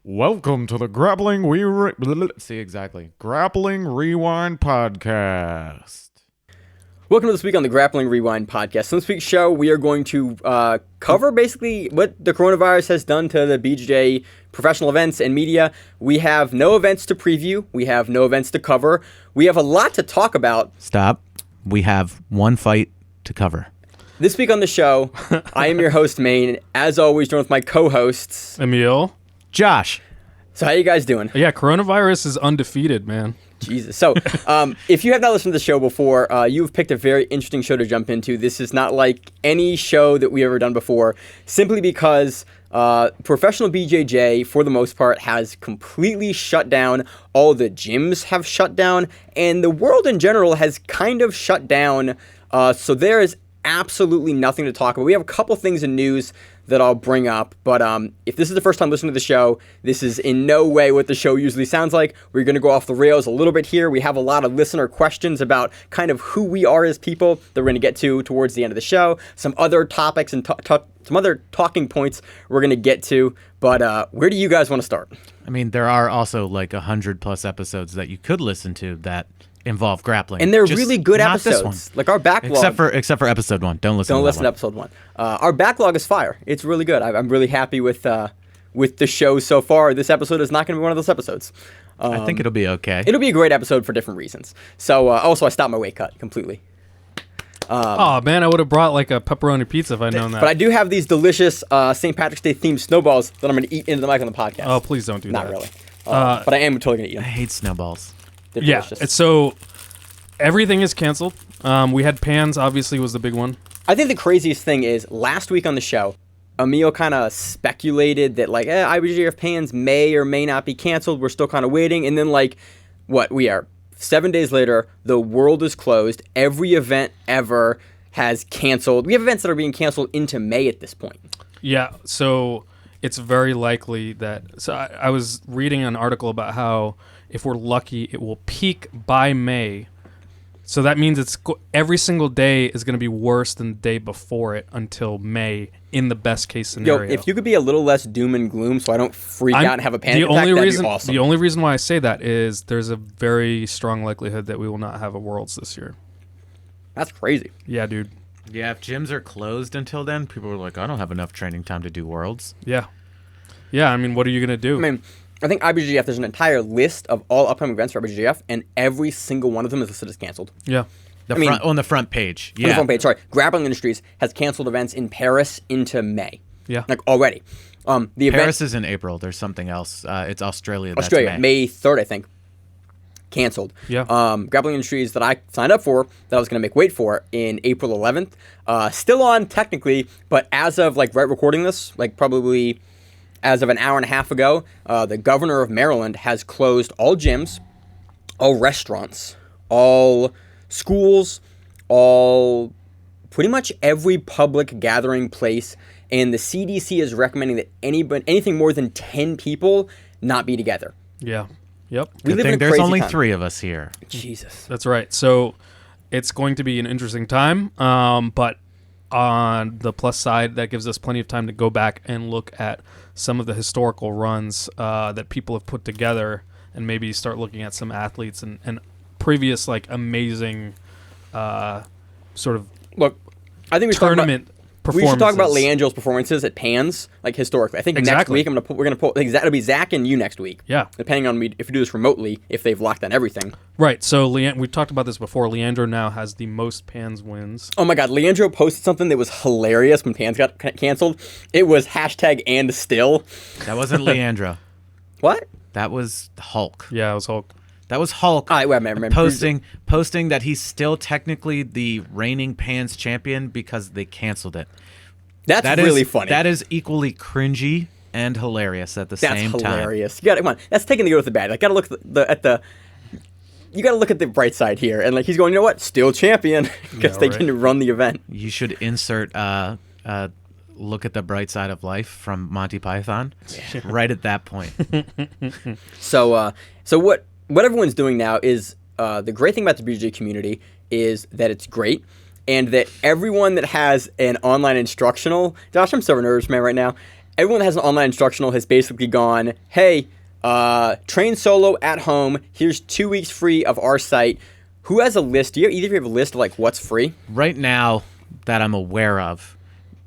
Welcome to the Grappling Rewind podcast. Welcome to this week on the Grappling Rewind podcast. In this week's show, we are going to cover basically what the coronavirus has done to the BJJ professional events and media. We have no events to preview. We have no events to cover. We have a lot to talk about. Stop. We have one fight to cover. This week on the show, I am your host, Maine. As always, joined with my co-hosts, Emil. Josh. So how you guys doing? Yeah, coronavirus is undefeated, man. Jesus. So if you have not listened to the show before, you've picked a very interesting show to jump into. This is not like any show that we've ever done before, simply because professional BJJ, for the most part, has completely shut down. All the gyms have shut down, and the world in general has kind of shut down. So there is absolutely nothing to talk about. We have a couple things in news that I'll bring up, but if this is the first time listening to the show, this is in no way what the show usually sounds like. We're going to go off the rails a little bit here. We have a lot of listener questions about kind of who we are as people that we're going to get to towards the end of the show. Some other topics and some other talking points we're going to get to, but where do you guys want to start? I mean, there are also like 100+ episodes that you could listen to that involve grappling, and they're just really good not episodes. This one. Like our backlog, except for episode 1. Don't listen to episode 1. Our backlog is fire. It's really good. I'm really happy with the show so far. This episode is not going to be one of those episodes. I think it'll be okay. It'll be a great episode for different reasons. So also, I stopped my weight cut completely. Oh man, I would have brought like a pepperoni pizza if I'd known that. But I do have these delicious St. Patrick's Day themed snowballs that I'm going to eat into the mic on the podcast. Oh, please don't do that. Not really. But I am totally going to eat I them. hate snowballs. They're Yeah, delicious. so everything is canceled. We had pans, obviously, was the big one. I think the craziest thing is last week on the show, Emil kind of speculated that like, IBJJF pans may or may not be canceled. We're still kind of waiting. And then we are 7 days later, the world is closed. Every event ever has canceled. We have events that are being canceled into May at this point. Yeah, so it's very likely that... So I was reading an article about how if we're lucky, it will peak by May. So that means every single day is going to be worse than the day before it until May in the best case scenario. Yo, if you could be a little less doom and gloom so I don't freak out and have a panic attack, that'd be awesome. The only reason why I say that is there's a very strong likelihood that we will not have a Worlds this year. That's crazy. Yeah, dude. Yeah, if gyms are closed until then, people are like, I don't have enough training time to do Worlds. Yeah. Yeah, I mean, what are you going to do? I mean, I think IBJJF, there's an entire list of all upcoming events for IBJJF, and every single one of them is listed as canceled. Yeah. On the front page. Yeah. On the front page, sorry. Grappling Industries has canceled events in Paris into May. Yeah. Like, already. The Paris is in April. There's something else. It's Australia. Australia, that's May. May 3rd, I think. Canceled. Yeah. Grappling Industries that I signed up for, that I was going to make weight for, in April 11th. Still on, technically, but as of, right recording this, probably as of an hour and a half ago, the governor of Maryland has closed all gyms, all restaurants, all schools, all pretty much every public gathering place, and the CDC is recommending that anything more than 10 people not be together. Yeah. Yep. We live in a There's crazy only time. 3 of us here. Jesus. That's right. So it's going to be an interesting time, but on the plus side, that gives us plenty of time to go back and look at some of the historical runs that people have put together and maybe start looking at some athletes and previous amazing sort of I think tournament we should talk about performances. Leandro's performances at Pans, historically. I think next Exactly. week we're gonna pull. It'll be Zach and you next week. Yeah. Depending on if we do this remotely, if they've locked down everything. Right. So we've talked about this before. Leandro now has the most Pans wins. Oh my God, Leandro posted something that was hilarious when Pans got canceled. It was #and still. That wasn't Leandro. What? That was Hulk. Yeah, it was Hulk. That was Hulk I remember. posting that he's still technically the reigning Pans champion because they canceled it. That's really funny. That is equally cringy and hilarious at the same time. That's hilarious. You got come on. That's taking the good with the bad. Gotta look at the. You gotta look at the bright side here, and he's going. You know what? Still champion because they didn't run the event. You should insert look at the bright side of life from Monty Python right at that point. So what everyone's doing now is the great thing about the BJJ community is that it's great, and that everyone that has an online instructional, Josh, I'm so nervous, man, right now. everyone that has an online instructional has basically gone, hey, train solo at home. Here's 2 weeks free of our site. Who has a list? Do you either of you have a list of like what's free? Right now that I'm aware of,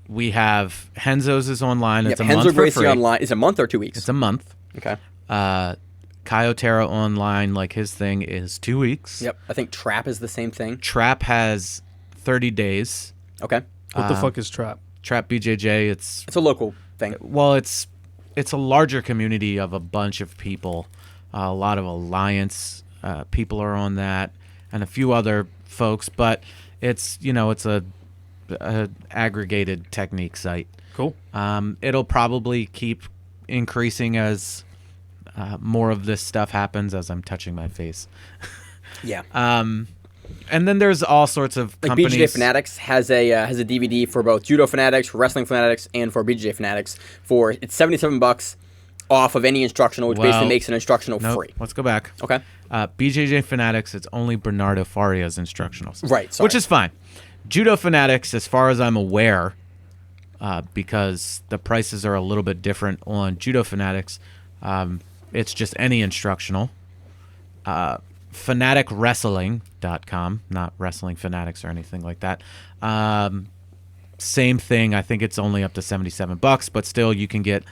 we have Henzo's is online. It's a Henzo month for Gracie free. online. Is it a month or 2 weeks? It's a month. Okay. Kyotera online, like his thing, is 2 weeks. Yep. I think Trap is the same thing. Trap has 30 days. Okay. What the fuck is trap? Trap BJJ, it's It's a local thing. well, it's a larger community of a bunch of people. A lot of alliance people are on that, and a few other folks. But it's it's a aggregated technique site. Cool. It'll probably keep increasing as more of this stuff happens. As I'm touching my face. Yeah. And then there's all sorts of Like companies. BJJ Fanatics has a DVD for both Judo Fanatics, for Wrestling Fanatics, and for BJJ Fanatics. It's $77 off of any instructional, which basically Well, makes an instructional Nope, free. let's go back. Okay. BJJ Fanatics, it's only Bernardo Faria's instructionals. Right, sorry. Which is fine. Judo Fanatics, as far as I'm aware, because the prices are a little bit different on Judo Fanatics, it's just any instructional. FanaticWrestling.com, not Wrestling Fanatics or anything like that. Same thing. I think it's only up to $77, but still you can get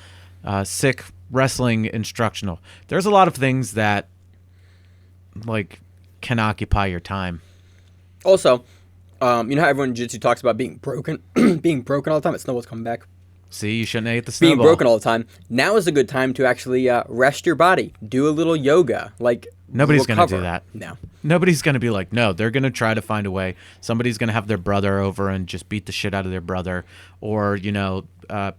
sick wrestling instructional. There's a lot of things that like can occupy your time. Also, you know how everyone in jiu-jitsu talks about being broken, being broken all the time? It's snowball's coming back. See, you shouldn't have ate the Being snowball. broken all the time. Now is a good time to actually rest your body. Do a little yoga. Like Nobody's going to recover. do that. No. Nobody's going to be like, no, they're going to try to find a way. Somebody's going to have their brother over and just beat the shit out of their brother. Or,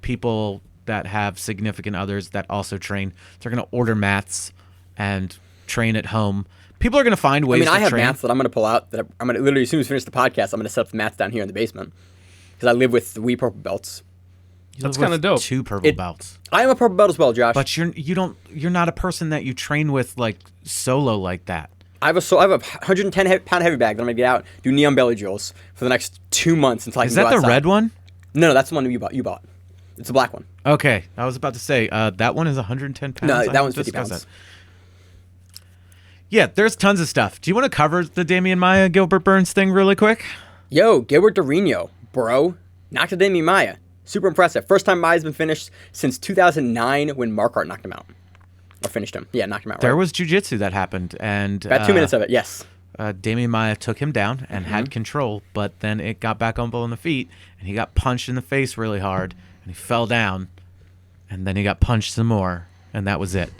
people that have significant others that also train, they're going to order mats and train at home. People are going to find ways to train. I have mats that I'm going to pull out. That I'm going to literally, as soon as we finish the podcast, I'm going to set up the mats down here in the basement. Because I live with 3 purple belts. That's You live kind of with dope. 2 purple belts. I am a purple belt as well, Josh. But you're not a person that you train with like solo like that. I have a 110 pound heavy bag that I'm going to get out, do neon belly drills for the next 2 months until I can Is go that the outside. red one? No, that's the one you bought. It's the black one. Okay, I was about to say that one is 110 pounds. No, I that one's have to 50 discuss pounds. that. Yeah, there's tons of stuff. Do you want to cover the Damian Maya Gilbert Burns thing really quick? Yo, Gilbert Dorino, bro. Knocked out Damian Maya. Super impressive. First time Maya's been finished since 2009 when Marquardt knocked him out. Or finished him. Yeah, knocked him out. There right. was jiu-jitsu that happened, and About 2 minutes of it, yes. Damian Maya took him down and had control, but then it got back up on the feet, and he got punched in the face really hard, and he fell down, and then he got punched some more, and that was it.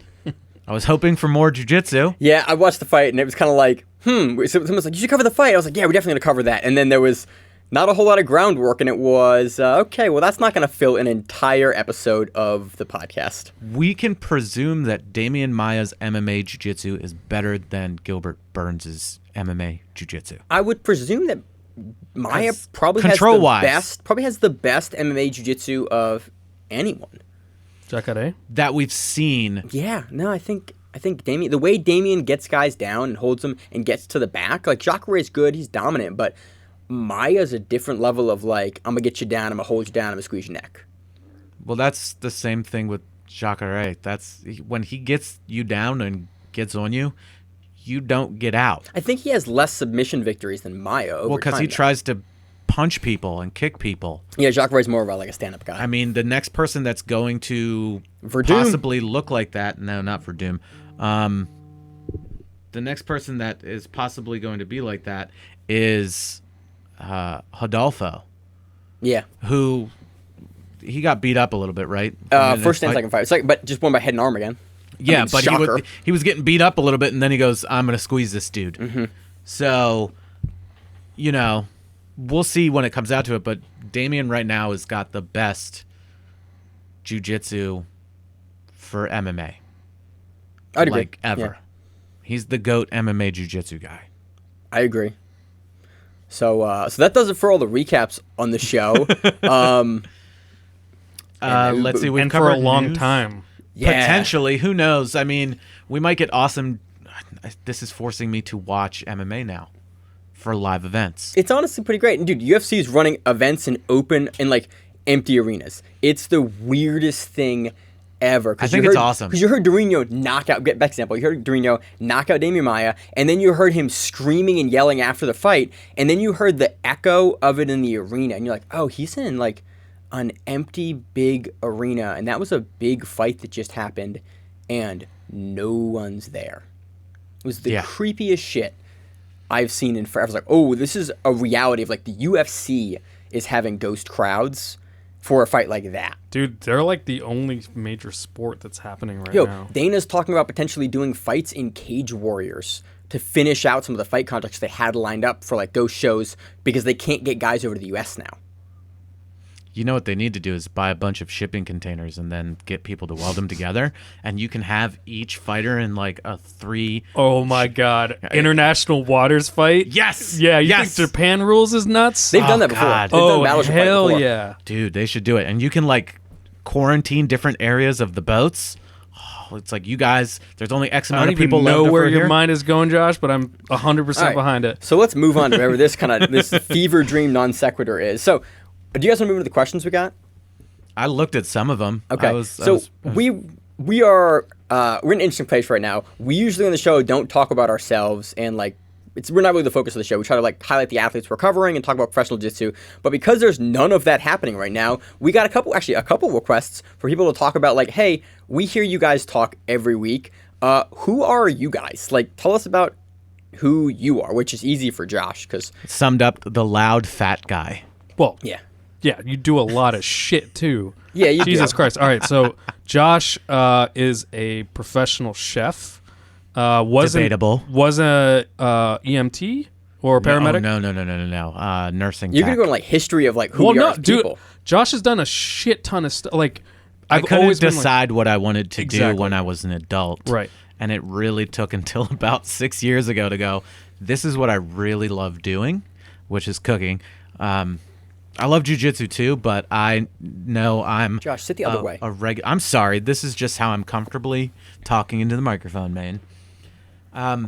I was hoping for more jiu-jitsu. Yeah, I watched the fight and it was kind of like, Someone's like, you should cover the fight. I was like, yeah, we're definitely going to cover that. And then there was not a whole lot of groundwork, and it was, okay, well, that's not going to fill an entire episode of the podcast. We can presume that Damian Maya's MMA jiu-jitsu is better than Gilbert Burns' MMA jiu-jitsu. I would presume that Maya probably control-wise. has the best MMA jiu-jitsu of anyone. Jacare? That we've seen. Yeah, no, I think Damien, the way Damien gets guys down and holds them and gets to the back, like Jacare is good, he's dominant, but Maya's a different level of like, I'm gonna get you down, I'm gonna hold you down, I'm gonna squeeze your neck. Well, that's the same thing with Jacare. That's when he gets you down and gets on you, you don't get out. I think he has less submission victories than Maya over Well, because time, he though. tries to punch people and kick people. Yeah, Jacare's more of a, like a stand-up guy. I mean, the next person that's going to Verdum. possibly look like that, no, not Verdum. The next person that is possibly going to be like that is Hodolfo, yeah. who he got beat up a little bit, right? First and second fight. It's like, but just won by head and arm again. Yeah, mean, but shocker. he was getting beat up a little bit, and then he goes, I'm going to squeeze this dude. Mm-hmm. So, we'll see when it comes out to it, but Damian right now has got the best jiu-jitsu for MMA. I'd agree. Like, ever. Yeah, He's the GOAT MMA jiu-jitsu guy. I agree. So that does it for all the recaps on the show. Let's see. We've And for covered a long news. time. Yeah. Potentially. Who knows? I mean, we might get awesome. This is forcing me to watch MMA now for live events. It's honestly pretty great. And dude, UFC is running events in open and like empty arenas. It's the weirdest thing ever. I think it's awesome. Because you heard Dorino knock out, get back example, you heard Dorino knock out Damian Maia, and then you heard him screaming and yelling after the fight, and then you heard the echo of it in the arena, and you're like, oh, he's in like an empty big arena, and that was a big fight that just happened, and no one's there. It was the creepiest shit I've seen in forever. I was like, oh, this is a reality of like the UFC is having ghost crowds for a fight like that. Dude, they're like the only major sport that's happening right now. now. Dana's talking about potentially doing fights in Cage Warriors to finish out some of the fight contracts they had lined up for like ghost shows because they can't get guys over to the US now. You know what they need to do is buy a bunch of shipping containers and then get people to weld them together, and you can have each fighter in like a 3. Oh my God! International waters fight. Yes. Yeah. You think Japan rules is nuts? They've done that before. God. They've done battleship fight hell before. yeah, dude! They should do it, and you can like quarantine different areas of the boats. Oh, it's like you guys. There's only X amount of people. I don't even know where your here. mind is going, Josh, but I'm 100% behind it. So let's move on to whatever this this fever dream non sequitur is. So. Do you guys want to move into the questions we got? I looked at some of them. Okay, we're in an interesting place right now. We usually on the show don't talk about ourselves and like we're not really the focus of the show. We try to like highlight the athletes we're covering and talk about professional jiu-jitsu. But because there's none of that happening right now, we got a couple requests for people to talk about like, hey, we hear you guys talk every week. Who are you guys? Like, tell us about who you are, which is easy for Josh because summed up the loud fat guy. Well, yeah. Yeah, you do a lot of shit too. Yeah, you Jesus do. Christ. All right, so Josh is a professional chef. Debatable. Was a EMT or a paramedic? No. Nursing. You're gonna go in like history of like who we are as people. Dude, Josh has done a shit ton of stuff. Like I I've couldn't always been decide what I wanted to do Exactly. when I was an adult. Right. And it really took until about 6 years ago to go, this is what I really love doing, which is cooking. I love jiu-jitsu too, but I know I'm Josh, sit the other way. I'm sorry. This is just how I'm comfortably talking into the microphone, man. I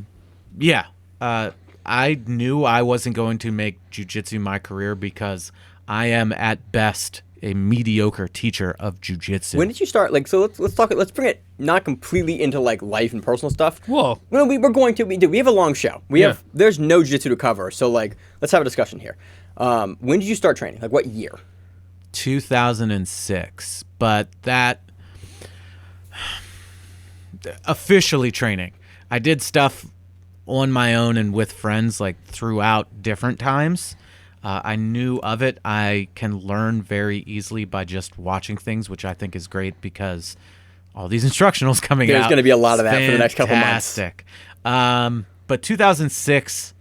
knew I wasn't going to make jiu-jitsu my career because I am at best a mediocre teacher of jiu-jitsu. When did you start? Like, so let's talk. Let's bring it not completely into like life and personal stuff. Whoa. Well, we're going to. We have a long show. There's no jiu-jitsu to cover. So like, let's have a discussion here. When did you start training? Like what year? 2006, but that officially training. I did stuff on my own and with friends like throughout different times. I knew of it. I can learn very easily by just watching things, which I think is great because all these instructionals coming out. There's going to be a lot of that for the next couple months. Fantastic. But 2006.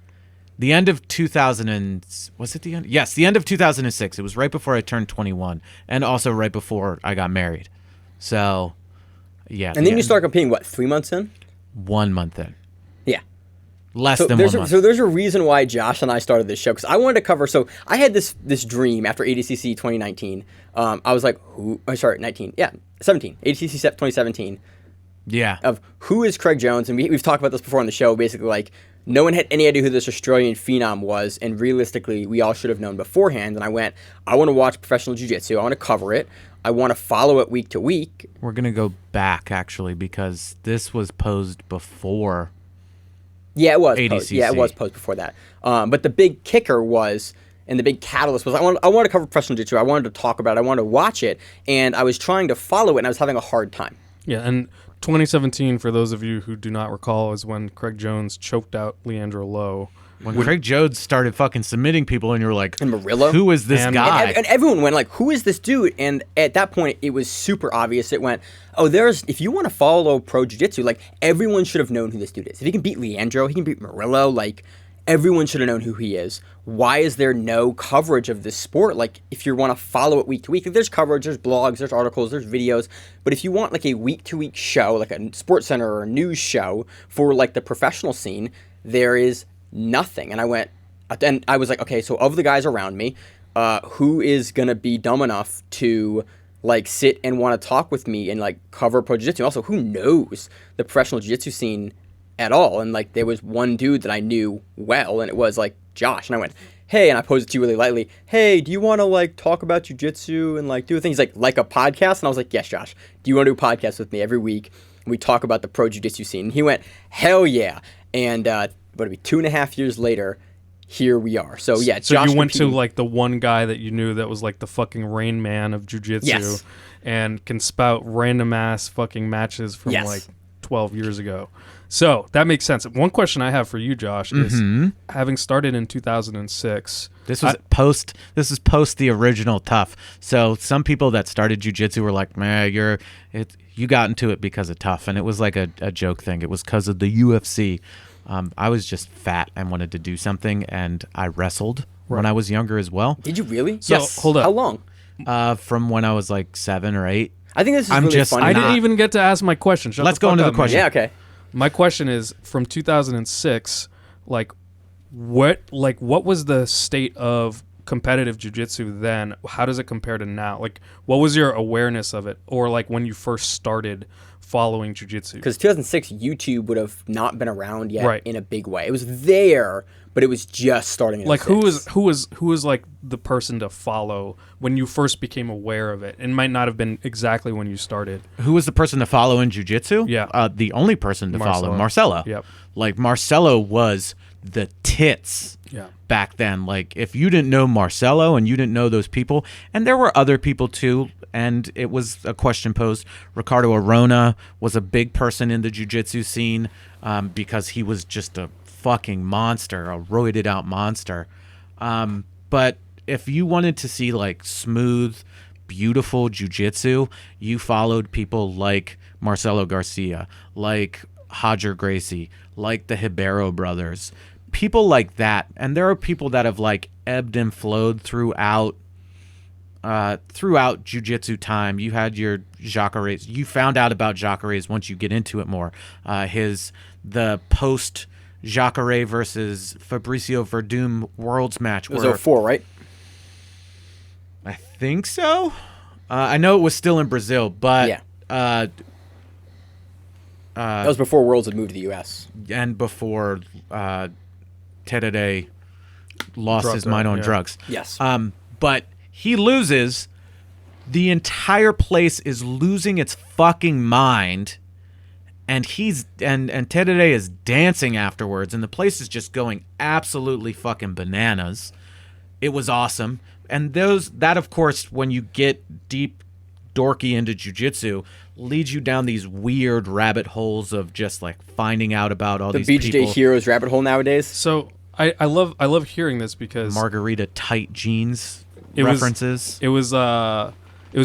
The end of 2000 was it the end? Yes, the end of 2006. It was right before I turned 21, and also right before I got married. So, yeah. And then you start competing. What, 3 months in? 1 month in. Yeah. Less than 1 month. So there's a reason why Josh and I started this show because I wanted to cover. So I had this dream after ADCC 2019. I was like, 19. Yeah, 17. ADCC 2017. Yeah. Of who is Craig Jones, and we've talked about this before on the show. Basically, like. No one had any idea who this Australian phenom was, and realistically, we all should have known beforehand. And I went, I want to watch professional jiu-jitsu. I want to cover it. I want to follow it week to week. We're going to go back, actually, because this was posed before Yeah, it was ADCC. posed. Yeah, it was posed before that. But the big kicker was, and the big catalyst was, I wanted to cover professional jiu-jitsu. I wanted to talk about it. I wanted to watch it, and I was trying to follow it, and I was having a hard time. Yeah, and 2017, for those of you who do not recall, is when Craig Jones choked out Leandro Lowe. When Craig Jones started fucking submitting people, and you were like, And Murillo. who is this guy? And everyone went like, who is this dude? And at that point, it was super obvious. It went, if you want to follow pro jiu-jitsu, like, everyone should have known who this dude is. If he can beat Leandro, he can beat Murillo, like, everyone should have known who he is. Why is there no coverage of this sport? Like, if you want to follow it week to week, there's coverage, there's blogs, there's articles, there's videos. But if you want, like, a week-to-week show, like a Sports Center or a news show for, like, the professional scene, there is nothing. And I was like, okay, so of the guys around me, who is going to be dumb enough to, like, sit and want to talk with me and, like, cover pro jiu-jitsu? Also, who knows the professional jiu-jitsu scene at all? And, like, there was one dude that I knew well, and it was, like, Josh. And I went, hey, and I posed it to you really lightly, hey, do you want to like talk about jujitsu and like do things like a podcast? And I was like, yes, Josh, do you want to do a podcast with me every week? And we talk about the pro jujitsu scene. And he went, hell yeah. And what would it be, 2.5 years later, here we are. So yeah, So Josh you went to competing- like the one guy that you knew that was like the fucking Rain Man of jiu-jitsu Yes. and can spout random ass fucking matches from Yes. like 12 years ago. So that makes sense. One question I have for you, Josh, is having started in 2006. This was post. This is post the original Tough. So some people that started jujitsu were like, "Man, you got into it because of Tough," and it was like a joke thing. It was because of the UFC. I was just fat and wanted to do something, and I wrestled when I was younger as well. Did you really? So, Yes. hold up. How long? From when I was like 7 or 8. I think this is I'm really just- funny. I not- didn't even get to ask my question. Shut Let's the go fuck into the up, man. question. Yeah, okay. My question is from 2006, like what was the state of competitive jiu-jitsu then? How does it compare to now? Like what was your awareness of it, or like when you first started following jiu-jitsu? Because 2006, YouTube would have not been around yet Right. in a big way. It was there, but it was just starting. In Like who 06. was like the person to follow when you first became aware of it? It might not have been exactly when you started. Who was the person to follow in jiu-jitsu? Yeah. The only person to follow, Marcelo. Yep. Like Marcelo was the tits Yeah. back then. Like if you didn't know Marcelo and you didn't know those people, and there were other people too, and it was a question posed. Ricardo Arona was a big person in the jiu-jitsu scene because he was just a fucking monster, a roided out monster. But if you wanted to see like smooth, beautiful jiu-jitsu, you followed people like Marcelo Garcia, like Roger Gracie, like the Hibero brothers, people like that. And there are people that have like ebbed and flowed throughout jiu-jitsu time. You had your Jacare's. You found out about Jacare's once you get into it more. The post Jacare versus Fabricio Verdum Worlds match. It was 04, right? I think so. I know it was still in Brazil, but Yeah. That was before Worlds had moved to the U.S. and before Terere lost Drugged his mind out, on yeah. drugs. Yes. But he loses. The entire place is losing its fucking mind, and Terere is dancing afterwards, and the place is just going absolutely fucking bananas. It was awesome, and that of course, when you get deep, dorky into jiu-jitsu, leads you down these weird rabbit holes of just like finding out about all the these BJJ people. Heroes rabbit hole nowadays. So I love hearing this because Margarita tight jeans It was- references. it was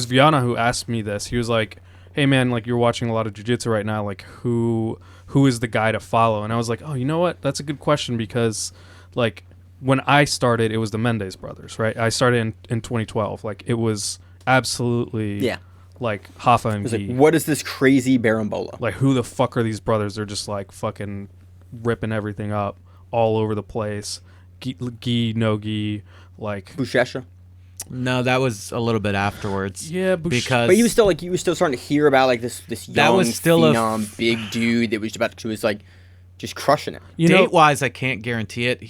Viana who asked me this. He was like, "Hey man, like you're watching a lot of jiu-jitsu right now. Like who is the guy to follow?" And I was like, "Oh, you know what? That's a good question because like when I started, it was the Mendes brothers, right? I started in 2012. Like it was absolutely Yeah. like Hoffa and It was Guy. like, what is this crazy Barambola? Like who the fuck are these brothers? They're just like fucking ripping everything up all over the place. Gi, no gi, like Bushesha. No, that was a little bit afterwards. Yeah, because But you was still starting to hear about like this young That was still a phenom, big dude that was about to was like just crushing it. you know, date-wise, I can't guarantee it.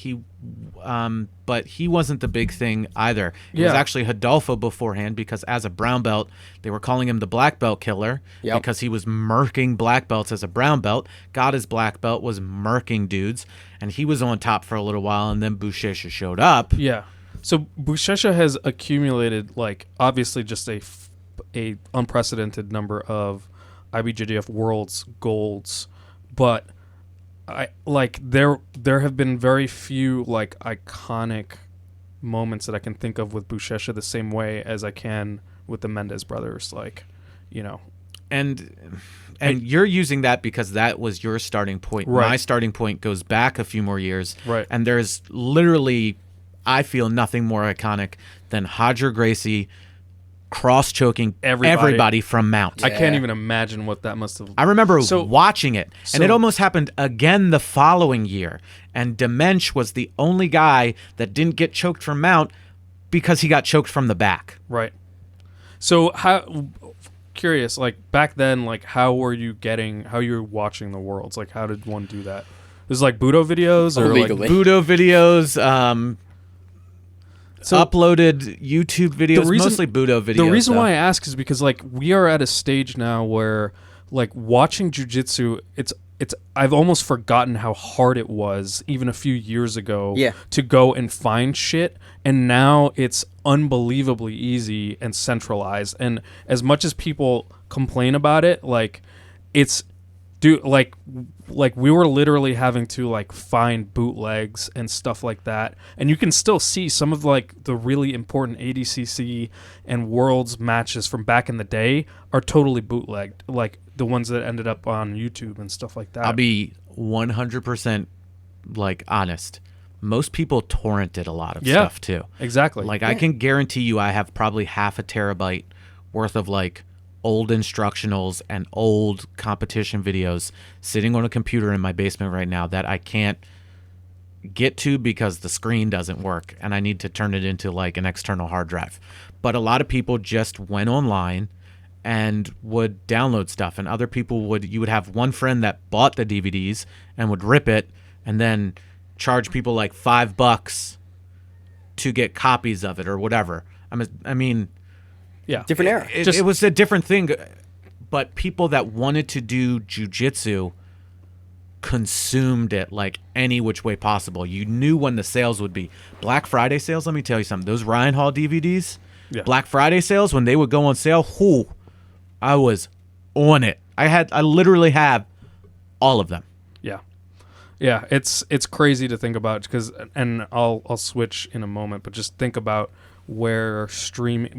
But he wasn't the big thing either. It was Yeah. actually Hidalgo beforehand because as a brown belt, they were calling him the black belt killer Yep. because he was murking black belts as a brown belt. Got his black belt, was murking dudes, and he was on top for a little while, and then Buchecha showed up. Yeah. So Buchecha has accumulated like obviously just a unprecedented number of IBJJF Worlds golds, but I like there have been very few like iconic moments that I can think of with Buchecha the same way as I can with the Mendes brothers. Like, you know, And you're using that because that was your starting point. Right. My starting point goes back a few more years. Right. And there's literally, I feel, nothing more iconic than Roger Gracie cross-choking everybody from Mount. I can't Yeah. even imagine what that must have. I remember So- watching it, and it so- almost happened again the following year. And Demench was the only guy that didn't get choked from Mount because he got choked from the back. Right. So how curious, like back then, like how you were watching the Worlds? Like how did one do that? It was like Budo videos or Illegally. Budo videos, uploaded YouTube videos, mostly Budo videos. The reason why I ask is because like we are at a stage now where like watching jiu-jitsu, I've almost forgotten how hard it was even a few years ago to go and find shit, and now it's unbelievably easy and centralized. And as much as people complain about it, like it's like we were literally having to like find bootlegs and stuff like that, and you can still see some of like the really important ADCC and Worlds matches from back in the day are totally bootlegged, like the ones that ended up on YouTube and stuff like that. I'll be 100% like honest. Most people torrented a lot of stuff too. Exactly. Like I can guarantee you I have probably half a terabyte worth of like old instructionals and old competition videos sitting on a computer in my basement right now that I can't get to because the screen doesn't work and I need to turn it into like an external hard drive. But a lot of people just went online and would download stuff, and other people you would have one friend that bought the DVDs and would rip it and then charge people like $5 to get copies of it or whatever. I mean, different era. It was a different thing, but people that wanted to do jiu-jitsu consumed it like any which way possible. You knew when the sales would be. Black Friday sales, let me tell you something. Those Ryan Hall DVDs, Black Friday sales, when they would go on sale, I was on it. I literally have all of them. Yeah, it's crazy to think about and I'll switch in a moment, but just think about where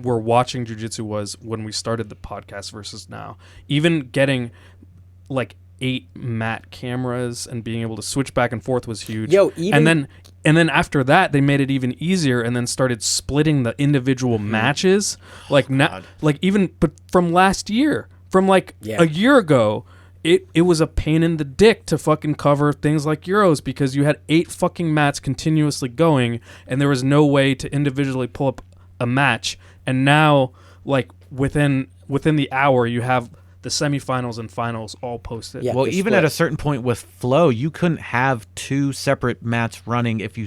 watching jiu-jitsu was when we started the podcast versus now. Even getting like 8 mat cameras and being able to switch back and forth was huge. And then after that they made it even easier and then started splitting the individual matches. Like but from last year, from like a year ago, it was a pain in the dick to fucking cover things like Euros because you had 8 fucking mats continuously going and there was no way to individually pull up a match. And now, like within the hour, you have the semifinals and finals all posted. Yeah, well, even at a certain point with Flow, you couldn't have 2 separate mats running if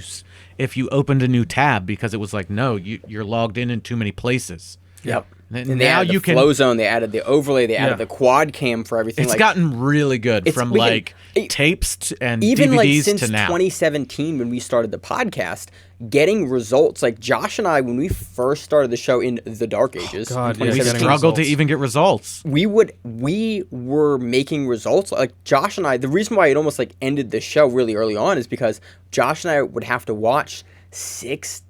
you opened a new tab because it was like, no, you're logged in too many places. Yep. And now you can flow zone. They added the overlay. They added the quad cam for everything. It's gotten really good from tapes and even DVDs like since to now. 2017 when we started the podcast, getting results like Josh and I when we first started the show in the dark ages. We struggled to even get results. We were making results like Josh and I. The reason why it almost like ended the show really early on is because Josh and I would have to watch 6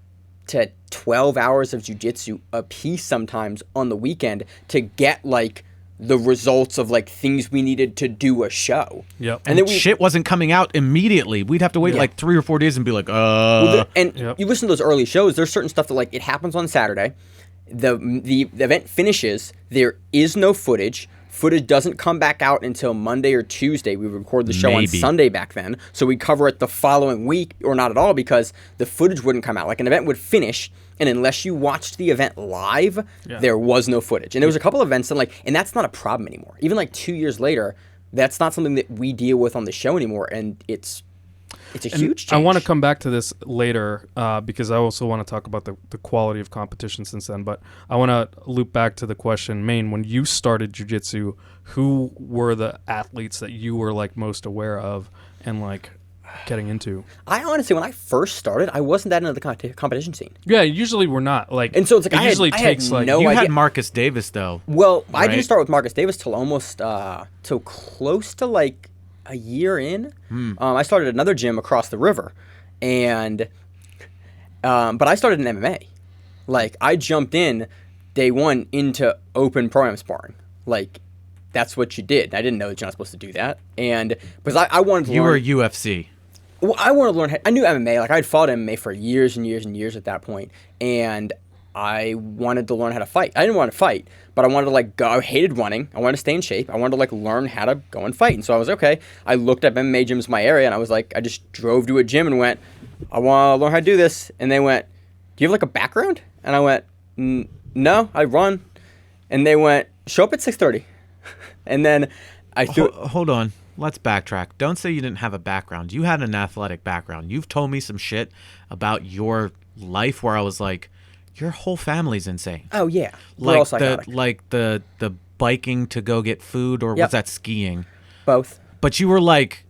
to 12 hours of jiu-jitsu a piece sometimes on the weekend to get like the results of like things we needed to do a show. Yep. And then shit wasn't coming out immediately. We'd have to wait like 3 or 4 days and be like, you listen to those early shows, there's certain stuff that like it happens on Saturday. The event finishes, there is no footage. Footage doesn't come back out until Monday or Tuesday. We record the show on Sunday back then. So we cover it the following week or not at all because the footage wouldn't come out. Like an event would finish, and unless you watched the event live, there was no footage. And there was a couple events, and that's not a problem anymore. Even like 2 years later, that's not something that we deal with on the show anymore, and it's a huge change. I want to come back to this later because I also want to talk about the quality of competition since then. But I want to loop back to the question, Maine, when you started jiu-jitsu, who were the athletes that you were like most aware of and like getting into? I honestly, when I first started, I wasn't that into the competition scene. Yeah, usually we're not. Like, and so it's like it usually takes like you had Marcus Davis though. Well, right? I didn't start with Marcus Davis till almost till close to like a year in. I started another gym across the river, and but I started in MMA. Like I jumped in day one into open pro-am sparring. Like that's what you did. I didn't know that you're not supposed to do that, and because I wanted to. You were UFC. Well, I wanted to learn. I knew MMA. Like I'd fought MMA for years and years and years at that point, and I wanted to learn how to fight. I didn't want to fight, but I wanted to like go. I hated running. I wanted to stay in shape. I wanted to like learn how to go and fight. And so I was okay. I looked up MMA gyms in my area, and I was like, I just drove to a gym and went, I want to learn how to do this. And they went, do you have like a background? And I went, no, I run. And they went, show up at 6:30. And then I threw. Hold on. let's backtrack. Don't say you didn't have a background. You had an athletic background. You've told me some shit about your life where I was like, your whole family's insane. Oh yeah, we're all Like psychotic. the biking to go get food, or Yep. was that skiing? Both. But you were like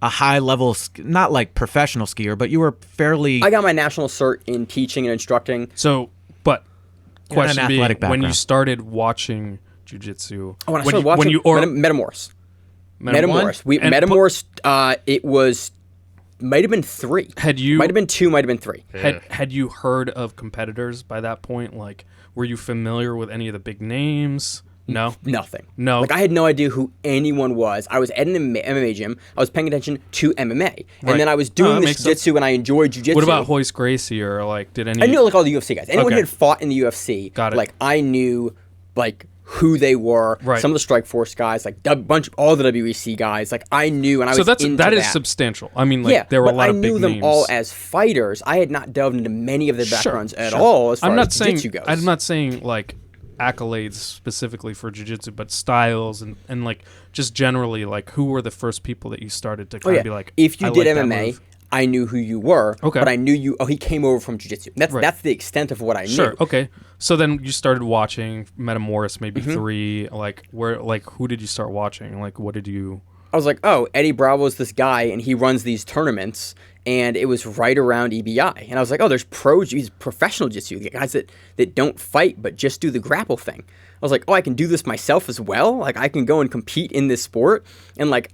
a high level, not like professional skier, but you were fairly. I got my national cert in teaching and instructing. So, but You had an question being, athletic when you background. started watching jiu-jitsu, Oh, when I started watching Metamorphs. Metamorphs. It was might have been 3. Had you Might have been 2. Might have been 3. had you heard of competitors by that point? Like, were you familiar with any of the big names? No. Nothing. No. Like I had no idea who anyone was. I was at an MMA gym. I was paying attention to MMA, Right. and then I was Oh, doing that this makes sense. jiu-jitsu, and I enjoyed jiu-jitsu. What about Hoist Gracie, or like did any? I knew like all the UFC guys. Anyone Okay. who had fought in the UFC, Got it. like I knew like who they were. Right. Some of the Strike Force guys, like all the WEC guys. Like I knew, and I So was that into is substantial. I mean, like yeah, there were but a lot I of big knew them names. all as fighters. I had not delved into many of their backgrounds at all as far I'm not as saying jiu-jitsu goes. I'm not saying like accolades specifically for jiu-jitsu, but styles and like just generally, like who were the first people that you started to kind of be like, if you I did like that MMA, move? I knew who you were. Okay. But I knew you. Oh, he came over from jiu-jitsu. That's the extent of what I Sure. knew. Okay. So then you started watching Metamorphs, maybe Mm-hmm. 3. Like who did you start watching? Like what did you? I was like, oh, Eddie Bravo's this guy, and he runs these tournaments, and it was right around EBI. And I was like, oh, there's he's professional jiu-jitsu, the guys that don't fight but just do the grapple thing. I was like, oh, I can do this myself as well? Like, I can go and compete in this sport? And, like,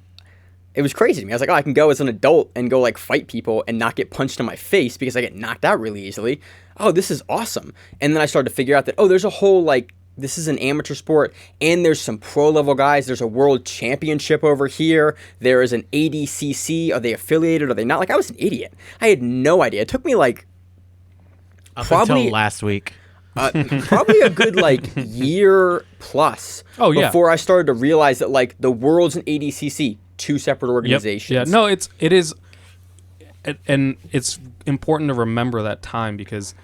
it was crazy to me. I was like, oh, I can go as an adult and go, like, fight people and not get punched in my face because I get knocked out really easily. Oh, this is awesome. And then I started to figure out that, oh, there's a whole, like, this is an amateur sport, and there's some pro-level guys. There's a world championship over here. There is an ADCC. Are they affiliated? Are they not? Like, I was an idiot. I had no idea. It took me, like, Up probably until last week. probably a good, like, year plus Oh, yeah. before I started to realize that, like, the world's an ADCC, 2 separate organizations. Yeah. No, it is, and it's important to remember that time because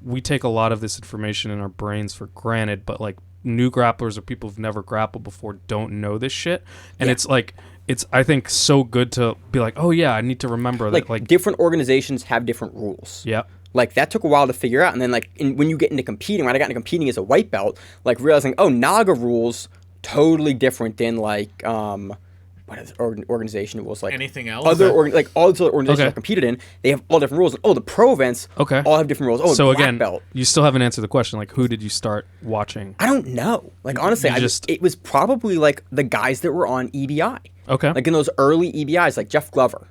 we take a lot of this information in our brains for granted, but like new grapplers or people who've never grappled before don't know this shit, and Yeah. it's like it's I think so good to be like, oh yeah, I need to remember that. Like different organizations have different rules. yeah. Like, that took a while to figure out. And then, like, when you get into competing, when I got into competing as a white belt, like, realizing, oh, Naga rules totally different than, like, what is organization it was, like... Anything else? All the other organizations Okay. I competed in, they have all different rules. Oh, the pro events Okay. all have different rules. Oh, So black again, belt. you still haven't answered the question. Like, who did you start watching? I don't know. Like, honestly, You just- it was probably, like, the guys that were on EBI. Okay. Like, in those early EBIs, like Jeff Glover.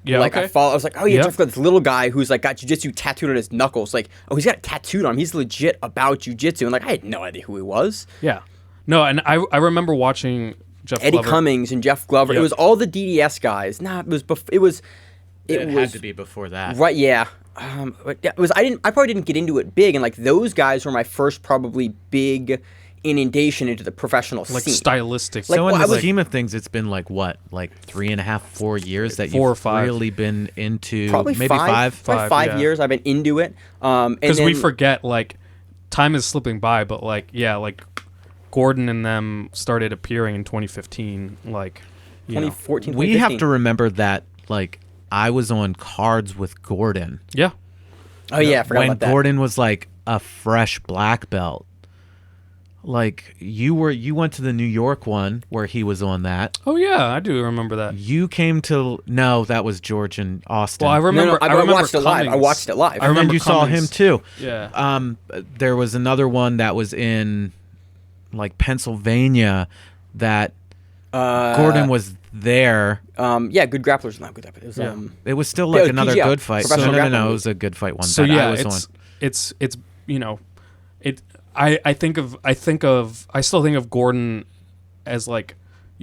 Yeah. Like, okay. I was like, oh yeah, Yep. Jeff Glover, this little guy who's like got jiu-jitsu tattooed on his knuckles. Like, oh, he's got it tattooed on him. He's legit about jiu-jitsu. And like, I had no idea who he was. Yeah. No, and I remember watching Jeff Eddie Glover. Cummings and Jeff Glover. Yep. It was all the DDS guys. Nah, it was it was It had to be before that. right. Yeah. But yeah, it was. I probably didn't get into it big, and like those guys were my first probably big inundation into the professional like scene. stylistic. Like, So well, in I the was- scheme of things, it's been like what, like 3.5, 4 years that 4 or you've 5. really been into. Probably maybe five. five. Like 5 yeah. years I've been into it. Because we then- forget, like, time is slipping by, but like, yeah, like Gordon and them started appearing in 2015. Like, you know. 2014. We have 2015. to remember that, like, I was on cards with Gordon Yeah. Oh yeah, I forgot when about that. Gordon was like a fresh black belt. Like you went to the New York one where he was on that. Oh yeah, I do remember that. You came to that was George and Austin. Well, I remember. I remember watched it live. I Cummings. watched it live. I and then remember you saw him Cummings. too. Yeah. There was another one that was in like Pennsylvania that Gordon was there. Yeah, good grapplers. Not good grapplers. It was, Yeah. It was still Yeah, like it was another PGL, good fight. Professional No, Grappling it League. was a good fight one. So that yeah, I was on. it's you know, it. I still think of Gordon as like,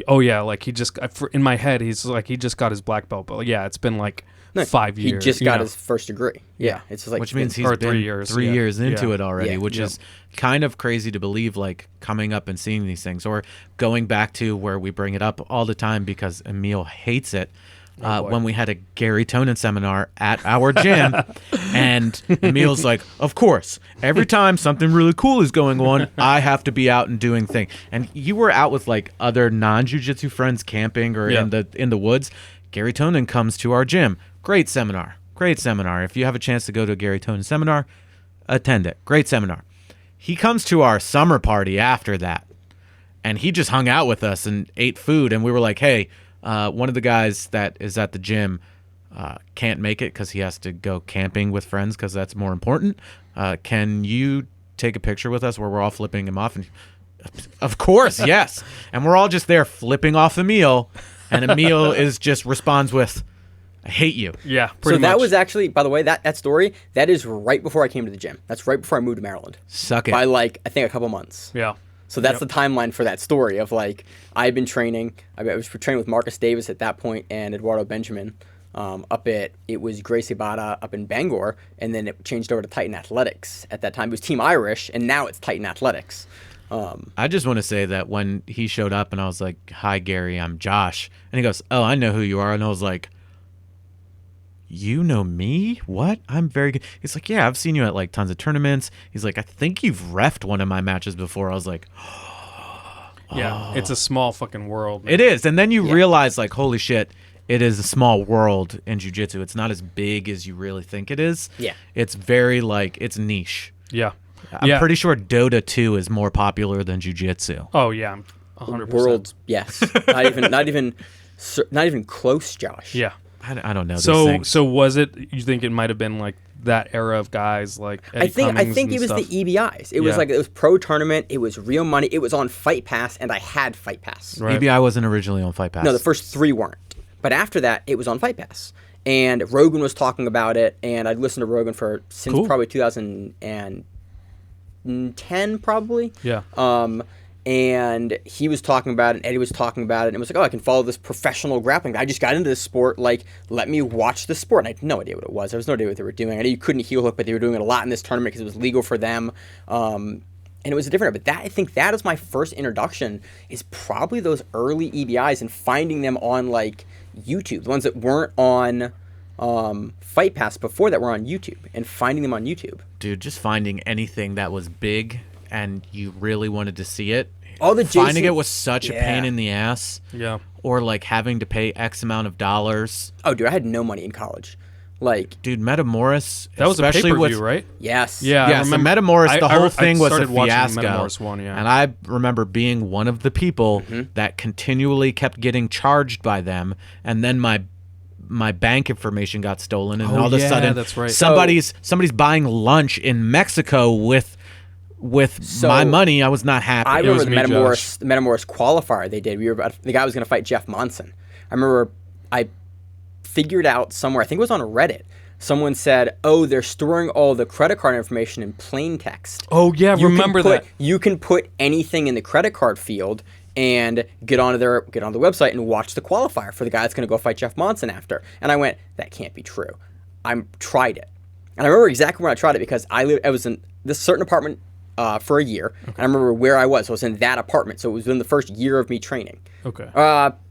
oh yeah, like he just in my head he's like he just got his black belt, but yeah, it's been like No, 5 He years. just you got know. his first degree. Yeah, it's just like Which means he's or been 3 years, 3 yeah. years into Yeah. it already, Yeah. which Yeah. is kind of crazy to believe, like coming up and seeing these things. Or going back to where we bring it up all the time because Emil hates it, boy. when we had a Gary Tonin seminar at our gym. And Emil's like, of course, every time something really cool is going on, I have to be out and doing things. And you were out with like other non-jiu-jitsu friends camping or in the woods. Gary Tonin comes to our gym. Great seminar. If you have a chance to go to a Gary Tonin seminar, attend it. Great seminar. He comes to our summer party after that, and he just hung out with us and ate food. And we were like, hey, one of the guys that is at the gym can't make it because he has to go camping with friends because that's more important. Can you take a picture with us where we're all flipping him off? And of course, yes. And we're all just there flipping off Emil, and Emil responds with, I hate you. Yeah, so that was actually, by the way, that story, that is right before I came to the gym. That's right before I moved to Maryland. Suck it. By like, I think a couple months. Yeah. So that's the timeline for that story of like, I've been training. I was training with Marcus Davis at that point and Eduardo Benjamin it was Gracie Bada up in Bangor, and then it changed over to Titan Athletics. At that time, it was Team Irish, and now it's Titan Athletics. I just want to say that when he showed up and I was like, hi, Gary, I'm Josh. And he goes, oh, I know who you are. And I was like, you know me? What? I'm very good. He's like, yeah, I've seen you at like tons of tournaments. He's like, I think you've reffed one of my matches before. I was like, yeah, it's a small fucking world, man. It is. And then you realize like, holy shit, it is a small world in jiu-jitsu. It's not as big as you really think it is. Yeah. It's very like, it's niche. Yeah. I'm pretty sure Dota 2 is more popular than jiu-jitsu. Oh yeah, 100%. World, yes. not even close, Josh. Yeah. I don't know these things. So was it? You think it might have been like that era of guys like Eddie I Cummings think and it was stuff? the EBIs. It was like, it was pro tournament. It was real money. It was on Fight Pass, and I had Fight Pass. Right. EBI wasn't originally on Fight Pass. No, the first 3 weren't. But after that, it was on Fight Pass. And Rogan was talking about it, and I'd listened to Rogan since probably 2010, probably. Yeah. And he was talking about it, and Eddie was talking about it, and it was like, oh, I can follow this professional grappling. I just got into this sport, like, let me watch the sport. And I had no idea what it was. There was no idea what they were doing. I knew you couldn't heel hook, but they were doing it a lot in this tournament because it was legal for them. And it was a different, but I think that is my first introduction, is probably those early EBIs and finding them on, like, YouTube. The ones that weren't on Fight Pass before that were on YouTube, and finding them on YouTube. Dude, just finding anything that was big and you really wanted to see it. Jason, Finding it was such a pain in the ass. Yeah. Or like having to pay X amount of dollars. Oh, dude, I had no money in college. Like, dude, Metamoris, That was a especially pay-per-view, with, right? yes. Yeah. Yeah, so Metamoris, the whole thing was a started watching fiasco. Metamoris one, yeah. And I remember being one of the people that continually kept getting charged by them, and then my bank information got stolen, and all of a sudden that's right. somebody's buying lunch in Mexico with my money. I was not happy. I It was remember me, the Metamoris qualifier they did. The guy was going to fight Jeff Monson. I remember I figured out somewhere, I think it was on Reddit, someone said, oh, they're storing all the credit card information in plain text. Oh yeah, remember that. You can put anything in the credit card field and get on the website and watch the qualifier for the guy that's going to go fight Jeff Monson after. And I went, that can't be true. I tried it. And I remember exactly when I tried it, because I was in this certain apartment for a year. And I remember where I was. So I was in that apartment. So it was in the first year of me training. Okay.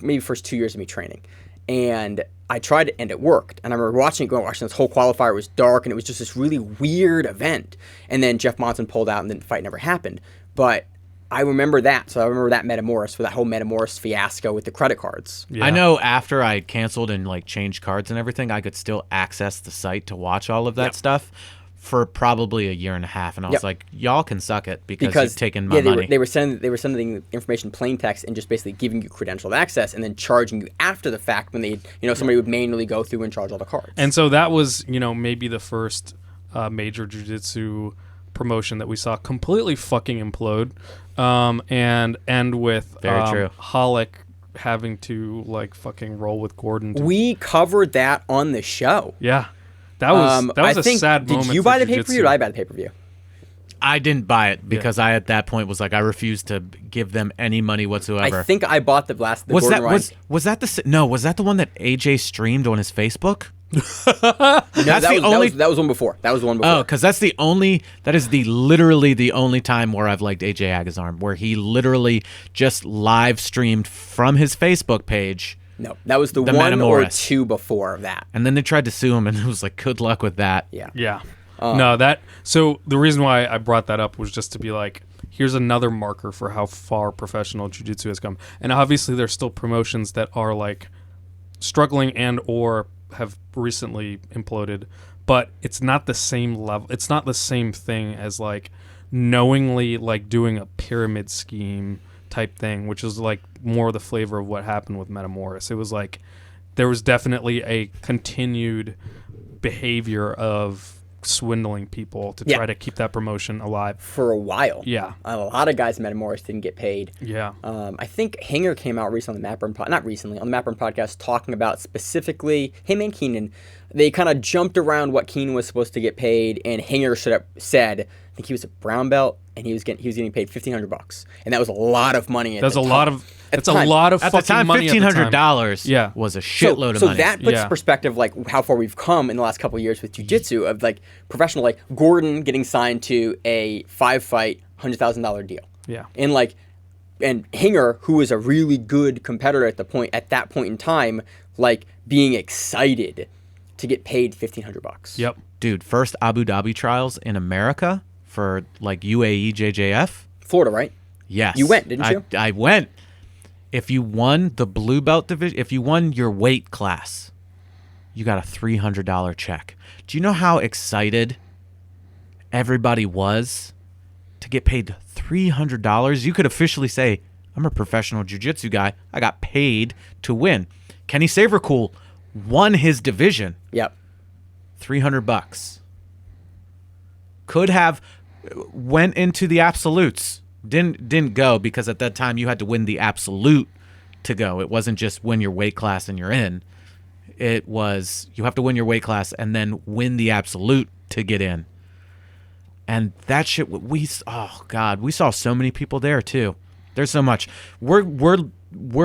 Maybe first 2 years of me training. And I tried it, and it worked. And I remember watching this whole qualifier. It was dark, and it was just this really weird event. And then Jeff Monson pulled out, and then the fight never happened. But I remember that. So I remember that Metamoris, for that whole Metamoris fiasco with the credit cards. Yeah. I know after I canceled and like changed cards and everything, I could still access the site to watch all of that stuff for probably a year and a half, and I was like, y'all can suck it because you've taken my money. They were sending information plain text and just basically giving you credentialed access, and then charging you after the fact when somebody would manually go through and charge all the cards. And so that was, maybe the first major jiu-jitsu promotion that we saw completely fucking implode, and with Very true. Hollick having to like fucking roll with Gordon. We covered that on the show. Yeah. That was a sad moment. Did you buy the jiu-jitsu. pay-per-view, or did I buy the pay-per-view? I didn't buy it because I at that point was like, I refused to give them any money whatsoever. I think I bought the was Gordon that Ryan. was that was that the one that AJ streamed on his Facebook? No, that was one before. That was the one before. Oh, because that is literally the only time where I've liked AJ Agazarm, where he literally just live streamed from his Facebook page No, that was the The one or Metamoris. two before that. And then they tried to sue him, and it was like, good luck with that. Yeah. Yeah. No, that. So the reason why I brought that up was just to be like, here's another marker for how far professional jiu-jitsu has come. And obviously, there's still promotions that are like struggling and or have recently imploded, but it's not the same level. It's not the same thing as like knowingly like doing a pyramid scheme type thing, which is like more the flavor of what happened with Metamoris. It was like there was definitely a continued behavior of swindling people to try to keep that promotion alive For a while. Yeah. A lot of guys in Metamoris didn't get paid. Yeah. I think Hinger came out recently on the Mapburn not recently, on the Mapburn podcast talking about specifically him and Keenan. They kind of jumped around what Keenan was supposed to get paid, and Hinger said, I think he was a brown belt, and he was getting paid $1,500, and that was a lot of money. That's a lot of At the time. At the fucking time, money at the time. $1,500 Yeah. was a shitload of so money. that puts Yeah. in perspective like how far we've come in the last couple of years with jiu-jitsu of like professional, like Gordon getting signed to a 5-fight $100,000 deal. Yeah. And Hinger, who was a really good competitor at that point in time, like being excited to get paid $1,500. Yep. Dude, first Abu Dhabi trials in America for like UAE JJF. Florida, right? Yes. You went, didn't you? I went. If you won the blue belt division, if you won your weight class, you got a $300 check. Do you know how excited everybody was to get paid $300? You could officially say, I'm a professional jiu-jitsu guy. I got paid to win. Kenny Savercool won his division. Yep. $300. Could have went into the absolutes. Didn't go because at that time you had to win the absolute to go. It wasn't just win your weight class and you're in. It was you have to win your weight class and then win the absolute to get in. And that shit we saw so many people there too. There's so much. We're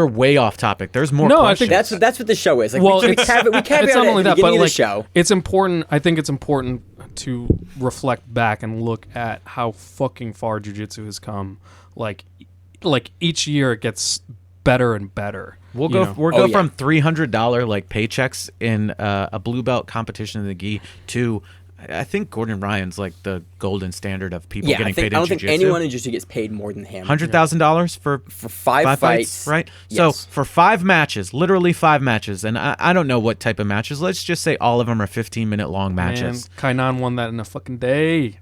way off topic. There's more No, I questions. think That's what the show is. Like, Well, we it's caveat it's not it only at the that, but beginning of the like show. it's important. I think it's important to reflect back and look at how fucking far jiu-jitsu has come. Like each year it gets better and better. We'll you go. know? We'll Oh, go yeah. from $300 like paychecks in a blue belt competition in the gi to, I think Gordon Ryan's like the golden standard of people Yeah, getting I paid in don't think jiu-jitsu. anyone in jiu-jitsu gets paid more than him. $100,000 for For five fights, right? yes. So for 5 matches, literally 5 matches, and I don't know what type of matches. Let's just say all of them are 15-minute long Man, matches. Kainan won that in a fucking day.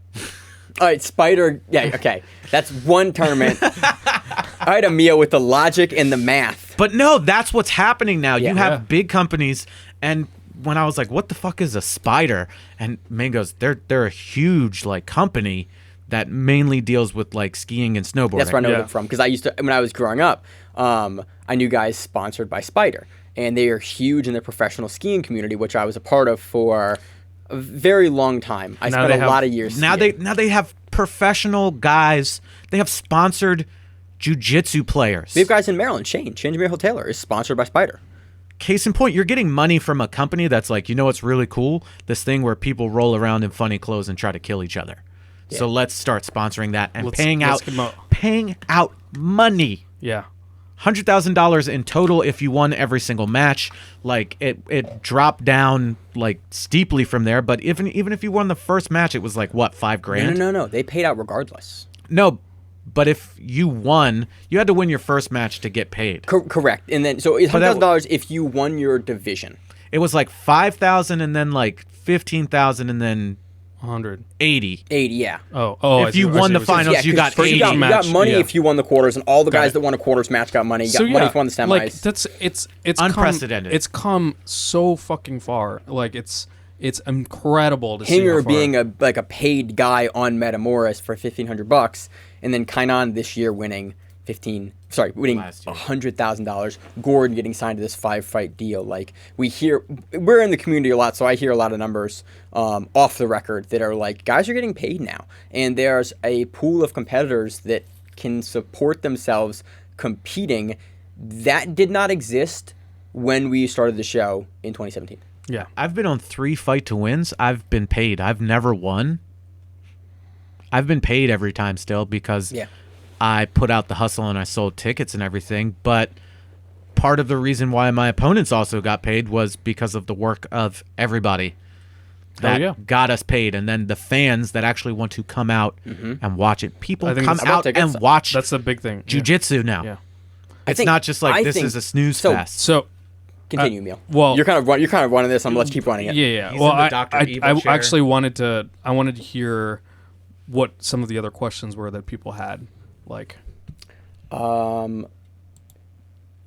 All right, Spider. Yeah, okay. That's one tournament. All right, Emil, with the logic and the math. But no, that's what's happening now. You Yeah. have Yeah. big companies, and when I was like, "What the fuck is a spider?" and Maine goes, "They're a huge like company that mainly deals with like skiing and snowboarding." That's where I know Yeah. them from because I used to when I was growing up. I knew guys sponsored by Spider, and they are huge in the professional skiing community, which I was a part of for a very long time. I Now spent they a have- lot of years. Now skiing. they have professional guys. They have sponsored jiu-jitsu players. We have guys in Maryland. Shane Jameer Taylor is sponsored by Spider. Case in point, you're getting money from a company that's like, you know what's really cool? This thing where people roll around in funny clothes and try to kill each other. So let's start sponsoring that and Let's paying give 'em a- out money. Yeah. $100,000 in total if you won every single match. Like it dropped down like steeply from there, but even if you won the first match, it was like what, $5,000? No. They paid out regardless. No, but if you won, you had to win your first match to get paid. Correct. And then so it's But that- $100,000 if you won your division. It was like 5,000 and then like 15,000 and then 100. 80. 80, yeah. Oh. I If see you what- I won see the what you're saying. finals, you 'cause got first 80. you got match, money yeah. if you won the quarters, and all the guys it. that won a quarters match got money. So got money yeah, if you won the semis. like it's Unprecedented. It's come so fucking far. Like it's incredible to see. Hinger how far. being a paid guy on Metamoris for $1,500, and then Kainan this year winning winning Last year. $100,000. Gordon getting signed to this 5-fight deal. Like we're in the community a lot, so I hear a lot of numbers off the record that are like guys are getting paid now, and there's a pool of competitors that can support themselves competing. That did not exist when we started the show in 2017. Yeah. I've been on 3 fight to wins. I've been paid. I've never won. I've been paid every time still because Yeah. I put out the hustle and I sold tickets and everything. But part of the reason why my opponents also got paid was because of the work of everybody that got us paid, and then the fans that actually want to come out and watch it. People I think come out and watch. That's the big thing. Jiu-jitsu now. Yeah. It's not just like this is a snooze fest. So Continue, Emil. well, you're kind of running this. Let's keep running it. Yeah. He's Well, in the Dr. I Evil chair. actually wanted to hear what some of the other questions were that people had. Like,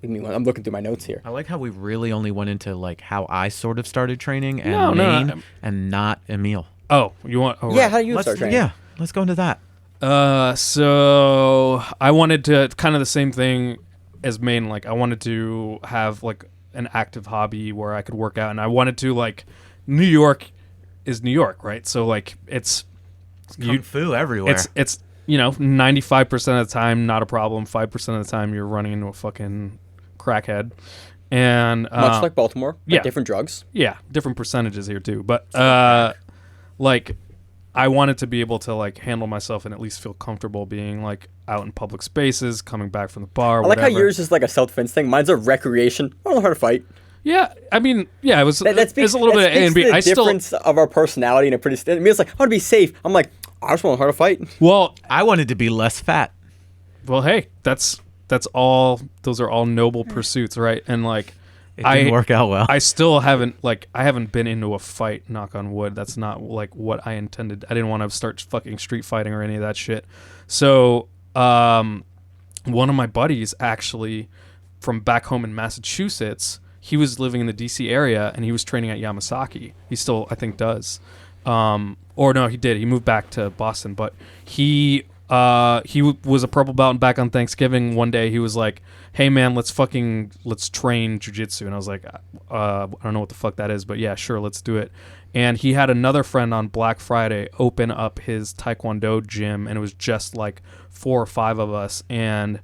Give me one. I'm looking through my notes here. I like how we really only went into like how I sort of started training and No, Maine and not Emil. oh, you want? Oh, Yeah, right. how do you start training? Yeah, let's go into that. So I wanted to kind of the same thing as Maine. Like, I wanted to have like an active hobby where I could work out, and I wanted to like New York is New York, right? So like it's Kung fu everywhere. it's 95% of the time not a problem. 5% of the time you're running into a fucking crackhead, and Much like Baltimore, but yeah. different drugs. yeah, different percentages here too. But like I wanted to be able to like handle myself and at least feel comfortable being like out in public spaces, coming back from the bar. I like how yours is like a self-defense thing. Mine's a recreation. I don't know how to fight. Yeah, I mean, yeah, it was. That It's a little bit of A and B. The I still difference of our personality in a pretty. I mean, it's like I want to be safe. I'm like, I just want to learn how to fight. well, I wanted to be less fat. hey, that's all. Those are all noble pursuits, right? And like, It didn't work out well. I still haven't I haven't been into a fight. Knock on wood. That's not like what I intended. I didn't want to start fucking street fighting or any of that shit. So, one of my buddies actually from back home in Massachusetts. He was living in the DC area and he was training at Yamasaki. He still, I think, does. Or no, he did. He moved back to Boston, but he was a purple belt, and back on Thanksgiving one day he was like, "Hey man, let's train jiu-jitsu." And I was like, I don't know what the fuck that is, but yeah, sure, let's do it. And he had another friend on Black Friday open up his Taekwondo gym, and it was just like 4 or 5 of us, and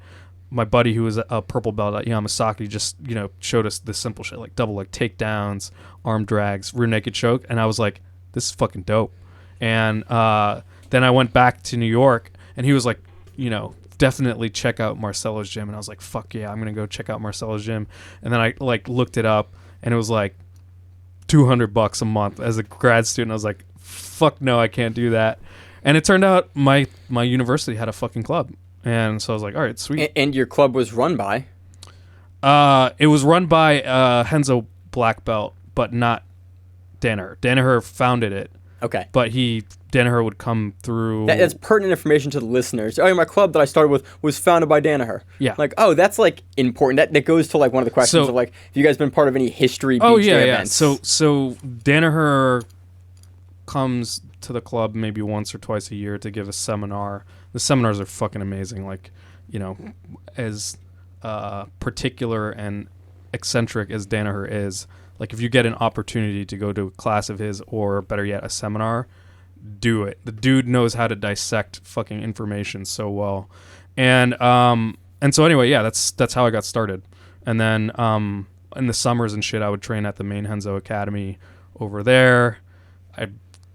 my buddy who was a purple belt at Yamasaki just, showed us this simple shit like double leg takedowns, arm drags, rear naked choke, and I was like, this is fucking dope. And then I went back to New York, and he was like, definitely check out Marcelo's gym. And I was like, fuck yeah, I'm gonna go check out Marcelo's gym. And then I like looked it up, and it was like $200 a month as a grad student. I was like, fuck no, I can't do that. And it turned out my university had a fucking club. And so I was like, all right, sweet. And your club was run by? It was run by Henzo Black Belt, but not Danaher. Danaher founded it. Okay. But Danaher would come through. That's pertinent information to the listeners. Oh, yeah, my club that I started with was founded by Danaher. Yeah. Like, oh, that's like important. That goes to like one of the questions of like, have you guys been part of any history BJJ events? So Danaher comes to the club maybe once or twice a year to give a seminar. The seminars are fucking amazing. Like, as particular and eccentric as Danaher is, like if you get an opportunity to go to a class of his, or better yet, a seminar, do it. The dude knows how to dissect fucking information so well. And so anyway, yeah, that's how I got started. And then in the summers and shit, I would train at the Maine Henzo Academy over there. I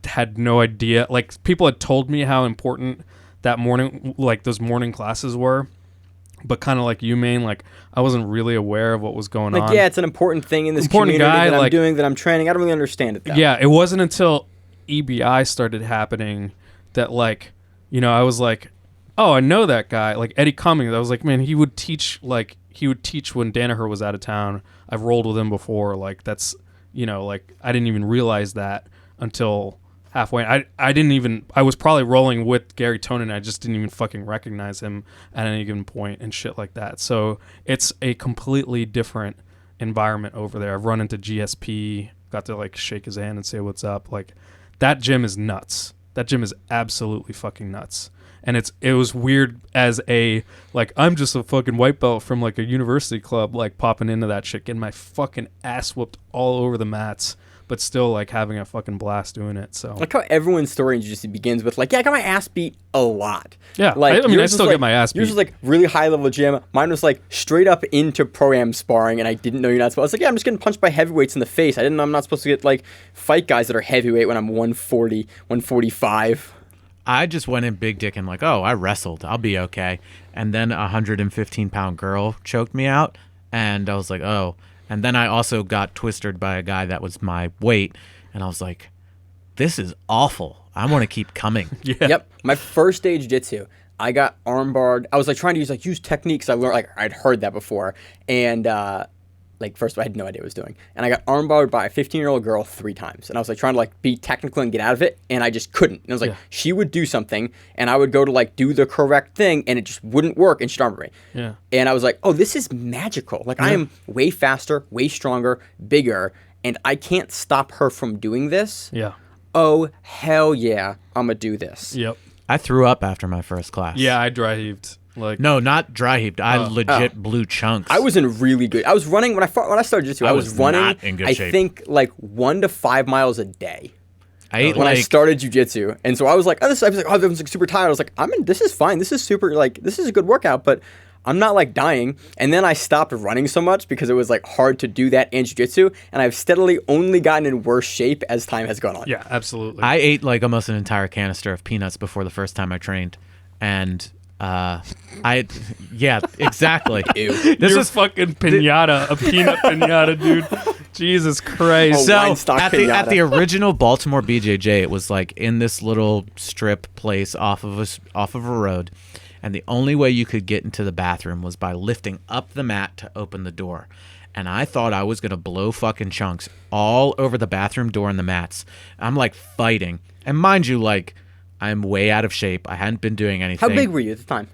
had no idea. Like, people had told me how important that morning, like those morning classes were, but kind of like you, Maine, like I wasn't really aware of what was going on. Like, yeah, it's an important thing in this Important community guy, that I'm like- doing, that I'm training. I don't really understand it though. Yeah, it wasn't until EBI started happening that, like, I was like, oh, I know that guy, like Eddie Cummings. I was like, man, he would teach when Danaher was out of town. I've rolled with him before. Like, that's, like I didn't even realize that until halfway. I was probably rolling with Gary Tonin. I just didn't even fucking recognize him at any given point and shit like that. So it's a completely different environment over there. I've run into GSP, got to like shake his hand and say what's up. Like, that gym is nuts. That gym is absolutely fucking nuts. And it was weird as I'm just a fucking white belt from like a university club, like popping into that shit, getting my fucking ass whooped all over the mats, but still like having a fucking blast doing it. So Like how everyone's story in jiu-jitsu begins with like, yeah, I got my ass beat a lot. yeah, Like, I yours was, still like- get my ass beat. Yours was like really high level gym. Mine was like straight up into pro-am sparring, and I didn't know you're not supposed. I was like, yeah, I'm just getting punched by heavyweights in the face. I'm not supposed to get like fight guys that are heavyweight when I'm 140, 145. I just went in big dick and like, oh, I wrestled. I'll be okay. And then a 115-pound girl choked me out, And I was like, oh. And then I also got twisted by a guy that was my weight. And I was like, this is awful. I want to keep coming. Yeah. Yep. My first day of jiu-jitsu, I got armbarred. I was like trying to use techniques I learned, like I'd heard that before. And first of all, I had no idea what I was doing. And I got armbarred by a 15-year-old girl 3 times. And I was like trying to be technical and get out of it, and I just couldn't. And I was like, she would do something, and I would go to do the correct thing, and it just wouldn't work, and she'd armbar me. Yeah. And I was like, oh, this is magical. I am way faster, way stronger, bigger, and I can't stop her from doing this. Yeah. Oh, hell yeah, I'm going to do this. Yep. I threw up after my first class. Yeah, I dry heaved. No, not dry heaved. I legit blew chunks. I was in really good. I was running when I started jiu-jitsu. I was running. Not in good shape. I think 1 to 5 miles a day. I ate when I started jiu-jitsu, and so I was like, I was super tired. I was like, this is fine. This is super. This is a good workout, but I'm not dying. And then I stopped running so much because it was hard to do that in jiu-jitsu, and I've steadily only gotten in worse shape as time has gone on. Yeah, absolutely. I ate almost an entire canister of peanuts before the first time I trained, and yeah, exactly. Ew. This You're was fucking pinata, a peanut pinata, dude. Jesus Christ. so Weinstock at pinata. the original Baltimore BJJ. It was in this little strip place off of a road, and the only way you could get into the bathroom was by lifting up the mat to open the door. And I thought I was gonna blow fucking chunks all over the bathroom door and the mats. I'm fighting, and mind you, I'm way out of shape. I hadn't been doing anything. How big were you at the time?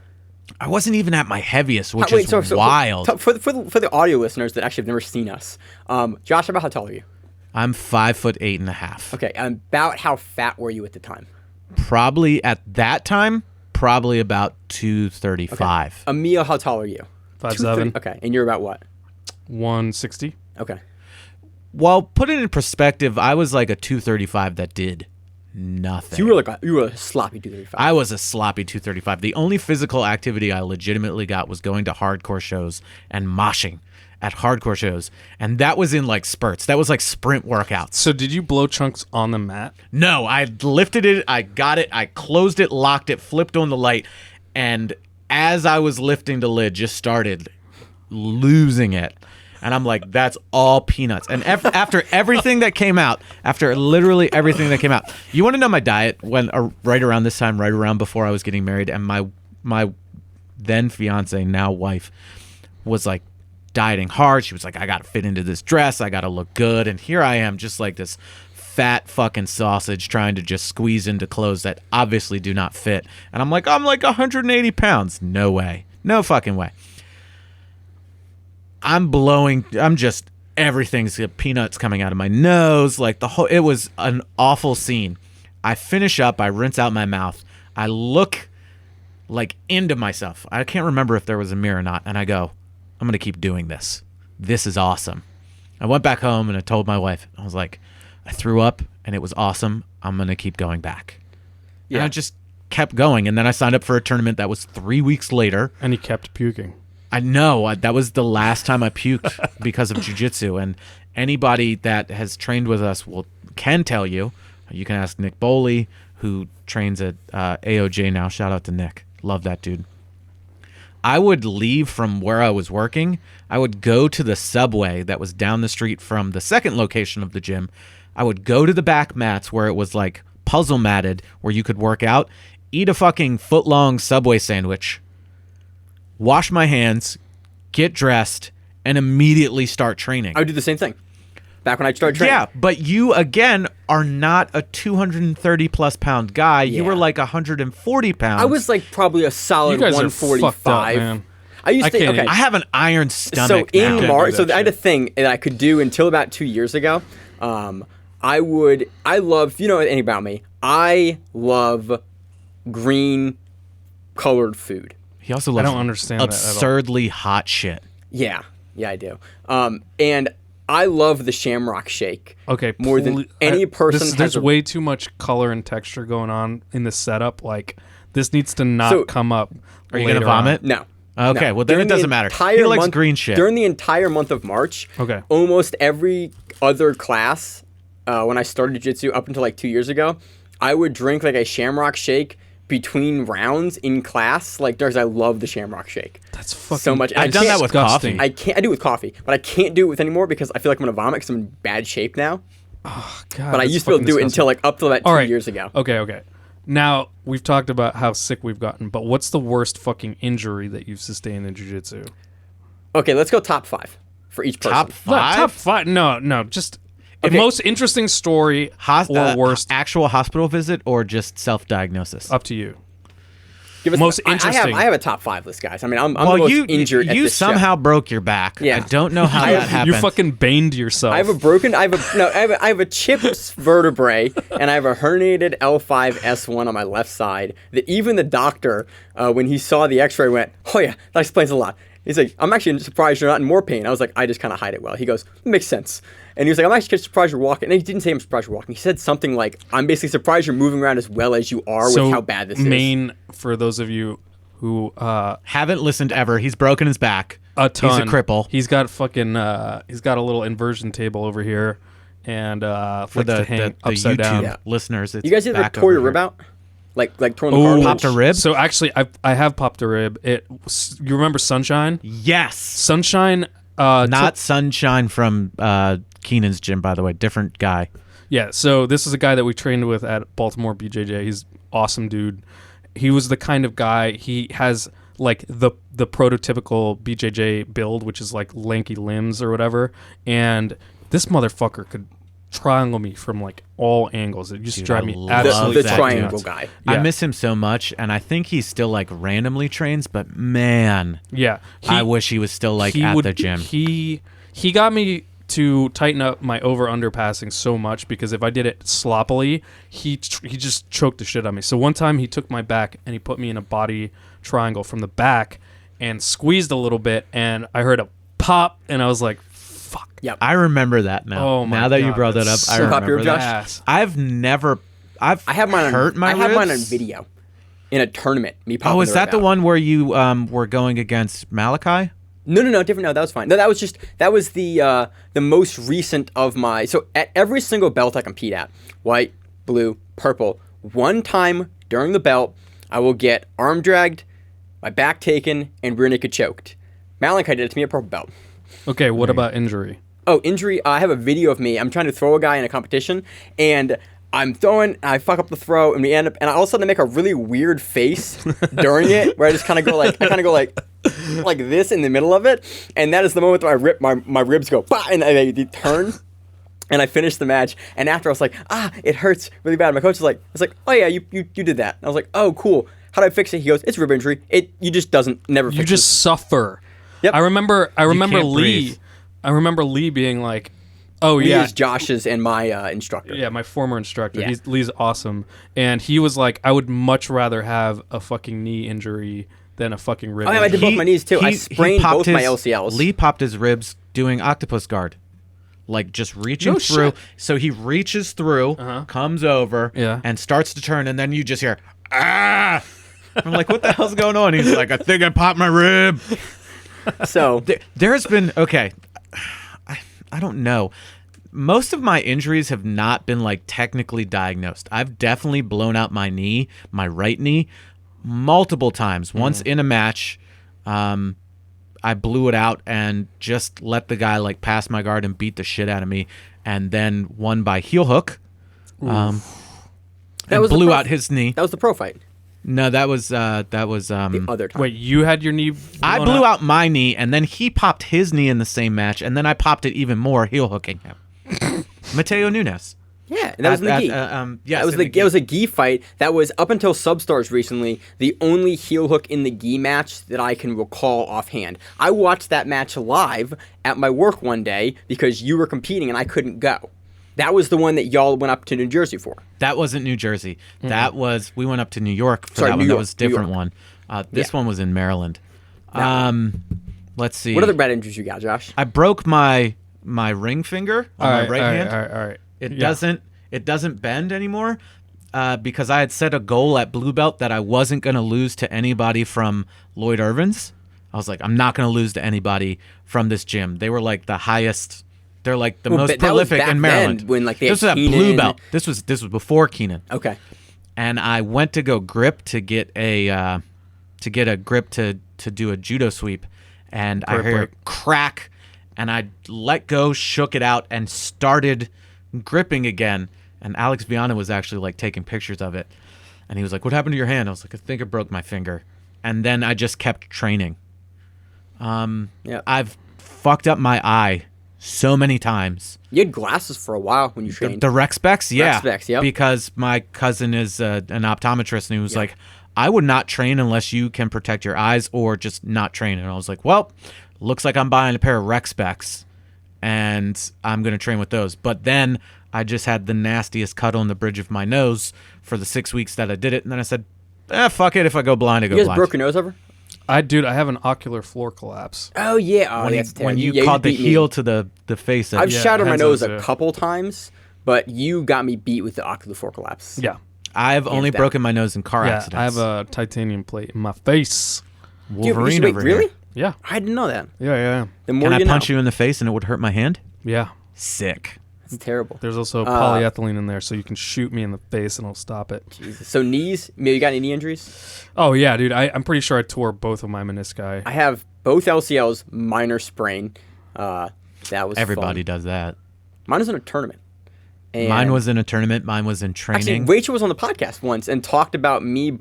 I wasn't even at my heaviest, which is wild. For the audio listeners that actually have never seen us, Josh, about how tall are you? I'm 5'8.5". Okay, about how fat were you at the time? Probably at that time, about 235. Emil, how tall are you? 5'7". Okay, and you're about what? 160. Okay. Well, put it in perspective, I was a 235 that did nothing. So you were a sloppy 235. I was a sloppy 235. The only physical activity I legitimately got was going to hardcore shows and moshing at hardcore shows, and that was in spurts. That was sprint workouts. So did you blow chunks on the mat? No, I lifted it, I got it, I closed it, locked it, flipped on the light, and as I was lifting the lid, just started losing it. And I'm like, that's all peanuts. And after everything that came out, after literally everything that came out, you want to know my diet when right around this time, right around before I was getting married, and my then fiance, now wife, was dieting hard. She was like, I got to fit into this dress. I got to look good. And here I am, just this fat fucking sausage trying to just squeeze into clothes that obviously do not fit. And I'm 180 pounds. No way. No fucking way. Everything's peanuts coming out of my nose. It was an awful scene. I finish up, I rinse out my mouth. I look into myself. I can't remember if there was a mirror or not. And I go, I'm going to keep doing this. This is awesome. I went back home and I told my wife, I was like, I threw up and it was awesome. I'm going to keep going back. Yeah. And I just kept going. And then I signed up for a tournament that was 3 weeks later. And he kept puking. I know. That was the last time I puked because of jiu-jitsu. And anybody that has trained with us can tell you. You can ask Nick Boley, who trains at AOJ now. Shout out to Nick. Love that dude. I would leave from where I was working. I would go to the Subway that was down the street from the second location of the gym. I would go to the back mats where it was puzzle matted, where you could work out, eat a fucking foot-long Subway sandwich, wash my hands, get dressed, and immediately start training. I would do the same thing back when I started training. Yeah, but you, again, are not a 230-plus pound guy. Yeah. You were 140 pounds. I was probably a solid You guys 145. are fucked up, man. I used to. can't Okay. I have an iron stomach So now. in March, I had a thing that I could do until about 2 years ago. I love, anything about me. I love green colored food. He also loves I don't understand that at all. absurdly hot shit. Yeah, I do. And I love the Shamrock Shake. Okay, more than any person. There's way too much color and texture going on in the setup. This needs to not come up. Are you gonna vomit? No. Okay, No. well then During it the doesn't matter. entire He likes month- green shit. During the entire month of March, almost every other class, when I started jiu-jitsu up until 2 years ago, I would drink a Shamrock Shake between rounds in class, like Darks, I love the Shamrock Shake. That's fucking so much. I've done that with disgusting. coffee. I do it with coffee, but I can't do it with anymore because I feel like I'm gonna vomit because I'm in bad shape now. God, But I used to be able to do it until like up to about 2 years ago. Okay. Now, we've talked about how sick we've gotten, but what's the worst fucking injury that you've sustained in jiu-jitsu? Okay, let's go top 5 for each person. Top Not 5? top 5. No. Just the Okay. most interesting story or worst. Actual hospital visit or just self-diagnosis? Up to you. Give us Most I interesting. have a top 5 list, guys. I mean, I'm the Well, most you injured at you this show. somehow broke your back. Yeah. I don't know how that happened. You fucking baned yourself. I have a chipped vertebrae and I have a herniated L5S1 on my left side that even the doctor, when he saw the x-ray, went, oh yeah, that explains a lot. He's like, I'm actually surprised you're not in more pain. I was like, I just kind of hide it well. He goes, makes sense. And he was like, I'm actually surprised you're walking. And he didn't say I'm surprised you're walking. He said something like, I'm basically surprised you're moving around as well as you are with how bad this is. Maine, for those of you who Haven't listened ever. He's broken his back. a ton. He's a cripple. He's got fucking. He's got a little inversion table over here, and For likes the, to hang the upside YouTube down. Yeah. listeners, it's You guys ever back tore your over rib here. out? Like throwing the cartilage? Popped a rib? So actually, I have popped a rib. You remember Sunshine? Yes. Sunshine. Not Sunshine from Keenan's gym, by the way. Different guy. Yeah, so this is a guy that we trained with at Baltimore BJJ. He's awesome dude. He was the kind of guy, he has like the prototypical BJJ build, which is like lanky limbs or whatever. And this motherfucker could triangle me from like all angles. It used to drive me love absolutely The that triangle dude. guy. I Yeah. miss him so much, and I think he still like randomly trains, but man, Yeah. I wish he was still like he at would- the gym. He got me to tighten up my over-under passing so much because if I did it sloppily, he just choked the shit out of me. So one time he took my back and he put me in a body triangle from the back and squeezed a little bit, and I heard a pop, and I was like, fuck. Yep. I remember that now. Oh my now that you God, brought that up, that's I so remember popular, that. Josh. Ass. I have mine on hurt my I have mine on ribs? video in a tournament. Me popping Oh, is the that rib the out. one where you were going against Malachi? No, different. No, that was fine. No, that was the most recent of my. So at every single belt I compete at, white, blue, purple, one time during the belt, I will get arm dragged, my back taken, and rear naked choked. Malachi did it to me at purple belt. Okay, what about injury? Oh, injury. I have a video of me. I'm trying to throw a guy in a competition, and I'm throwing, and I fuck up the throw, and we end up, and I all of a sudden make a really weird face during it, where I just kind of go like this in the middle of it, and that is the moment where my ribs go, bah, and they turn, and I finish the match, and after I was like, it hurts really bad. My coach was like, oh yeah, you did that. And I was like, oh cool. How do I fix it? He goes, it's rib injury. You just never fix it. You just suffer. Yep. I remember can't Lee. breathe. I remember Lee being like, "Oh Lee yeah, is Josh's and my instructor. yeah, my former instructor. Yeah. Lee's awesome." And he was like, "I would much rather have a fucking knee injury than a fucking rib." Oh, yeah, I injury. did both my knees too. I sprained popped both my his- LCLs. Lee popped his ribs doing octopus guard. Like just reaching No through. shit. So he reaches through, comes over, Yeah. and starts to turn, and then you just hear, ah! I'm like, what the hell's going on? He's like, I think I popped my rib. So There's been, okay, I don't know. Most of my injuries have not been like technically diagnosed. I've definitely blown out my knee, my right knee, multiple times. Once in a match, I blew it out and just let the guy like pass my guard and beat the shit out of me, and then won by heel hook. That And was the blew pro- out his knee. that was the pro fight. No, that was The other time. Wait, you had your knee? I blown blew out my knee, and then he popped his knee in the same match, and then I popped it even more, heel hooking him. Mateo Nunes. Yeah, that was in the gi. Yes, That was in the gi. it was a gi fight. That was up until Substars recently the only heel hook in the gi match that I can recall offhand. I watched that match live at my work one day because you were competing and I couldn't go. That was the one that y'all went up to New Jersey for. That wasn't New Jersey. That was we went up to New York for Sorry, that New one. That York, was a New different York. one. This one was in Maryland. Let's see. What other bad injuries you got, Josh? I broke my ring finger on my right hand. All right. It Yeah. doesn't bend anymore because I had set a goal at blue belt that I wasn't going to lose to anybody from Lloyd Irvin's. I was like, I'm not going to lose to anybody from this gym. They were like the highest. They're like the Well, most but that was prolific back in Maryland. then when, like, they this had was at blue Keenan. belt. This was before Keenan. Okay. and I went to go grip to get a grip to do a judo sweep, and I heard a crack, and I let go, shook it out, and started gripping again. And Alex Viana was actually like taking pictures of it, and he was like, "What happened to your hand?" I was like, "I think I broke my finger." And then I just kept training. I've fucked up my eye so many times. You had glasses for a while when you trained. The rec specs, yeah. Rec specs, yep. Because my cousin is an optometrist, and he was like, I would not train unless you can protect your eyes or just not train. And I was like, well, looks like I'm buying a pair of rec specs, and I'm going to train with those. But then I just had the nastiest cut on the bridge of my nose for the 6 weeks that I did it. And then I said, fuck it. If I go blind, I go blind. You guys broke your nose ever? I have an ocular floor collapse. Oh, yeah. Oh, that's when terrible. you caught the heel to the face. I've shattered my heads nose up, a too. couple times, but you got me beat with the ocular floor collapse. Yeah. I've only down. broken my nose in car Yeah, accidents. I have a titanium plate in my face. Wolverine Dude, over really? here. Yeah. I didn't know that. Yeah. The more Can I you punch know. you in the face and it would hurt my hand? Yeah. Sick. It's terrible. There's also polyethylene in there, so you can shoot me in the face and it'll stop it. Jesus. So knees, you got any knee injuries? Oh, yeah, dude. I'm pretty sure I tore both of my menisci. I have both LCLs, minor sprain. That was Everybody fun. does that. Mine was in a tournament. And Mine was in a tournament. Mine was in training. Actually, Rachel was on the podcast once and talked about me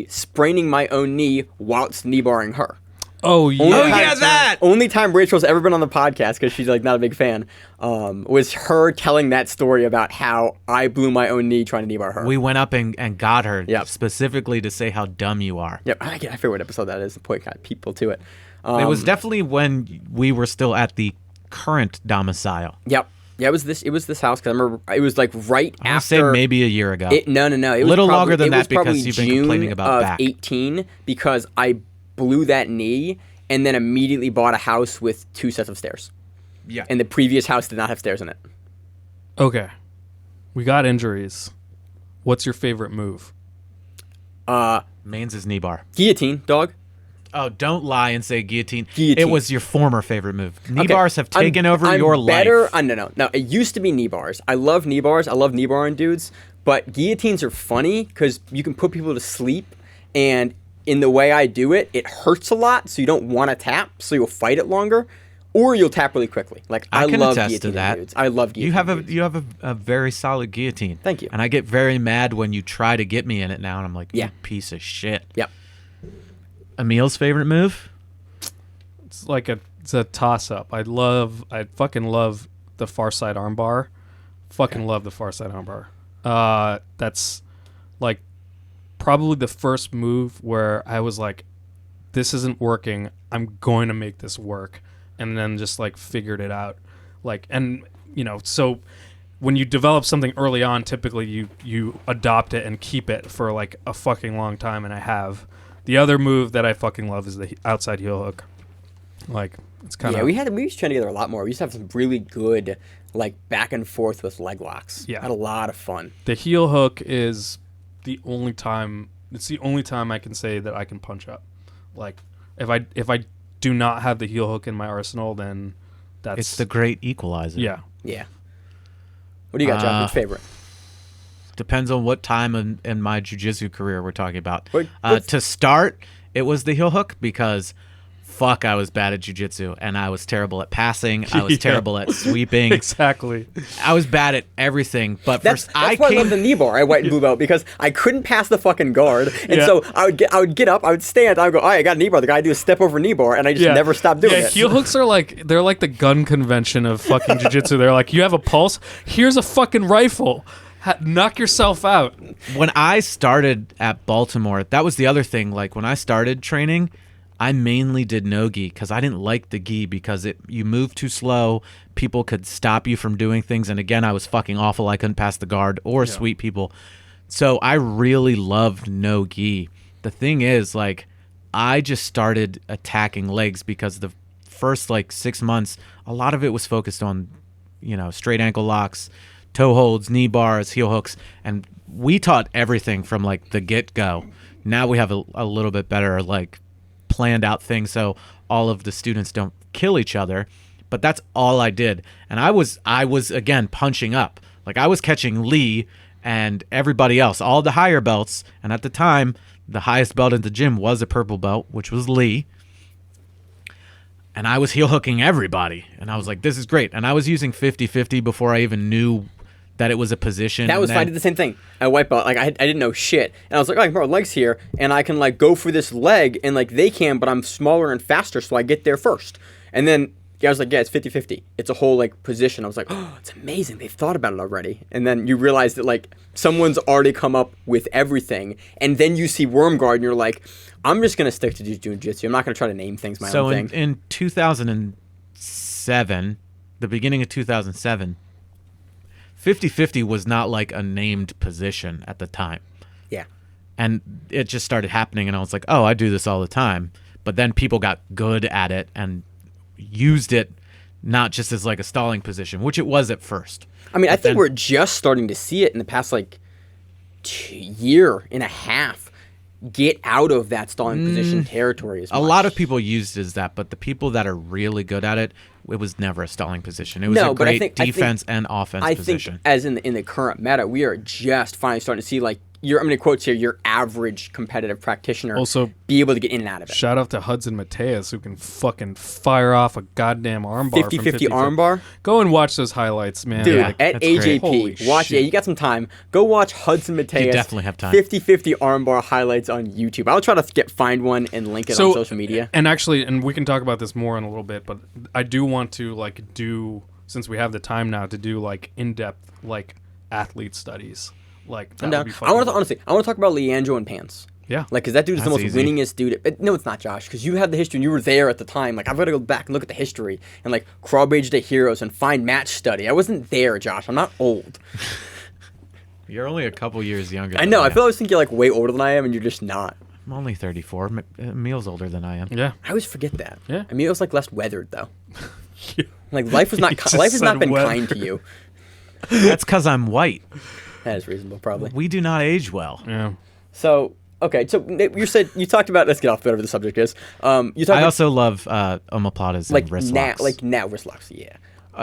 spraining my own knee whilst knee barring her. Oh, yeah. that! Only time Rachel's ever been on the podcast, because she's like not a big fan, was her telling that story about how I blew my own knee trying to knee bar her. We went up and got her Yep. specifically to say how dumb you are. Yep, I forget what episode that is. The point got people to it. It was definitely when we were still at the current domicile. Yep. Yeah, it was this house, because I remember it was like right I would after. say maybe a year ago. No. It was Little probably, longer than it was that because probably you've been June complaining about of back. 18, because I blew that knee and then immediately bought a house with 2 sets of stairs. Yeah. And the previous house did not have stairs in it. Okay. We got injuries. What's your favorite move? Maine's is knee bar. Guillotine, dog. Oh, don't lie and say guillotine. Guillotine. It was your former favorite move. Knee Okay, bars have taken over I'm your better, life. No, it used to be knee bars. I love knee bars. I love knee barring dudes. But guillotines are funny because you can put people to sleep, and in the way I do it, it hurts a lot, so you don't want to tap, so you'll fight it longer, or you'll tap really quickly. Like I can love attest guillotine to that. dudes. I love guillotine. You have a very solid guillotine. Thank you. And I get very mad when you try to get me in it now, and I'm like, Yeah. you piece of shit. Yep. Emil's favorite move? It's a toss up. I fucking love the far side armbar. Fucking love the far side armbar. That's like probably the first move where I was like, this isn't working. I'm going to make this work. And then just like figured it out. So when you develop something early on, typically you adopt it and keep it for like a fucking long time. And I have. The other move that I fucking love is the outside heel hook. Like, it's kind of... Yeah, we used to train together a lot more. We used to have some really good, like, back and forth with leg locks. Yeah. Had a lot of fun. The heel hook is the only time... It's the only time I can say that I can punch up. Like, if I do not have the heel hook in my arsenal, then that's... It's the great equalizer. Yeah. Yeah. What do you got, John? What's your favorite? Depends on what time in my jiu-jitsu career we're talking about. What's- To start, it was the heel hook because... Fuck, I was bad at jiu-jitsu, and I was terrible at passing. I was Yeah. terrible at sweeping. Exactly. I was bad at everything. But That's first, why I love the knee bar. I white and blue belt because I couldn't pass the fucking guard, and Yeah. so I would get up, I would stand, I would go, all right, I got a knee bar. The guy would do a step over knee bar, and I just never stopped doing it. Heel hooks are they're like the gun convention of fucking jiu-jitsu. They're like, you have a pulse? Here's a fucking rifle. Knock yourself out. when I started at Baltimore, that was the other thing. Like when I started training, I mainly did no gi because I didn't like the gi because you move too slow. People could stop you from doing things. And again, I was fucking awful. I couldn't pass the guard or sweep people. So I really loved no gi. The thing is, like, I just started attacking legs because the first 6 months, a lot of it was focused on, straight ankle locks, toe holds, knee bars, heel hooks. And we taught everything from the get-go. Now we have a little bit better, planned out thing so all of the students don't kill each other, but that's all I did. And I was again punching up. I was catching Lee and everybody else, all the higher belts. And at the time, the highest belt in the gym was a purple belt, which was Lee. And I was heel hooking everybody. And I was like, this is great. And I was using 50-50 before I even knew that it was a position. That was fine. I did the same thing at white belt. Like I didn't know shit, and I was like, oh, I can put my legs here, and I can like go for this leg, and like they can, but I'm smaller and faster, so I get there first. And then I was like, yeah, it's 50-50. It's a whole like position. I was like, oh, it's amazing. They've thought about it already. And then you realize that like someone's already come up with everything, and then you see worm guard, and you're like, I'm just gonna stick to jiu-jitsu. I'm not gonna try to name things my own thing. So in 2007, the beginning of 2007. 50-50 was not like a named position at the time. Yeah. And it just started happening, and I was like, oh, I do this all the time. But then people got good at it and used it not just as like a stalling position, which it was at first. I mean, I think we're just starting to see it in the past like year and a half get out of that stalling position territory as much. A lot of people used it as that, but the people that are really good at it, it was never a stalling position. It was a great defense and offense position. I think as in the current meta, we are just finally starting to see like I'm going to quote here, your average competitive practitioner also be able to get in and out of it. Shout out to Hudson Mateus, who can fucking fire off a goddamn armbar 50-50 armbar. Go and watch those highlights, man. Dude, Yeah, at that's great. AJP, watch shit. Yeah, you got some time. Go watch Hudson Mateus. You definitely have time. 50-50 armbar highlights on YouTube. I'll try to find one and link it on social media. And actually, and we can talk about this more in a little bit, but I do want to like do, since we have the time now, to do like in-depth like athlete studies. Like, I'm down. I want to talk about Leandro and Pants. Yeah. Like, because that dude is the That's most easy. winningest dude. No, it's not, Josh, because you have the history and you were there at the time. Like, I've got to go back and look at the history and, like, crawl page to heroes and find match study. I wasn't there, Josh. I'm not old. You're only a couple years younger. I know. I always think you're, like, way older than I am, and you're just not. I'm only 34. Emil's older than I am. Yeah. I always forget that. Yeah. I mean, it was, like, less weathered, though. Like, life has not been kind to you. That's because I'm white. That is reasonable, probably. We do not age well. Yeah. So, okay. So, you talked about, let's get off whatever the subject is. You talked I about, also love omoplatas like, and wrist locks. now wrist locks, yeah.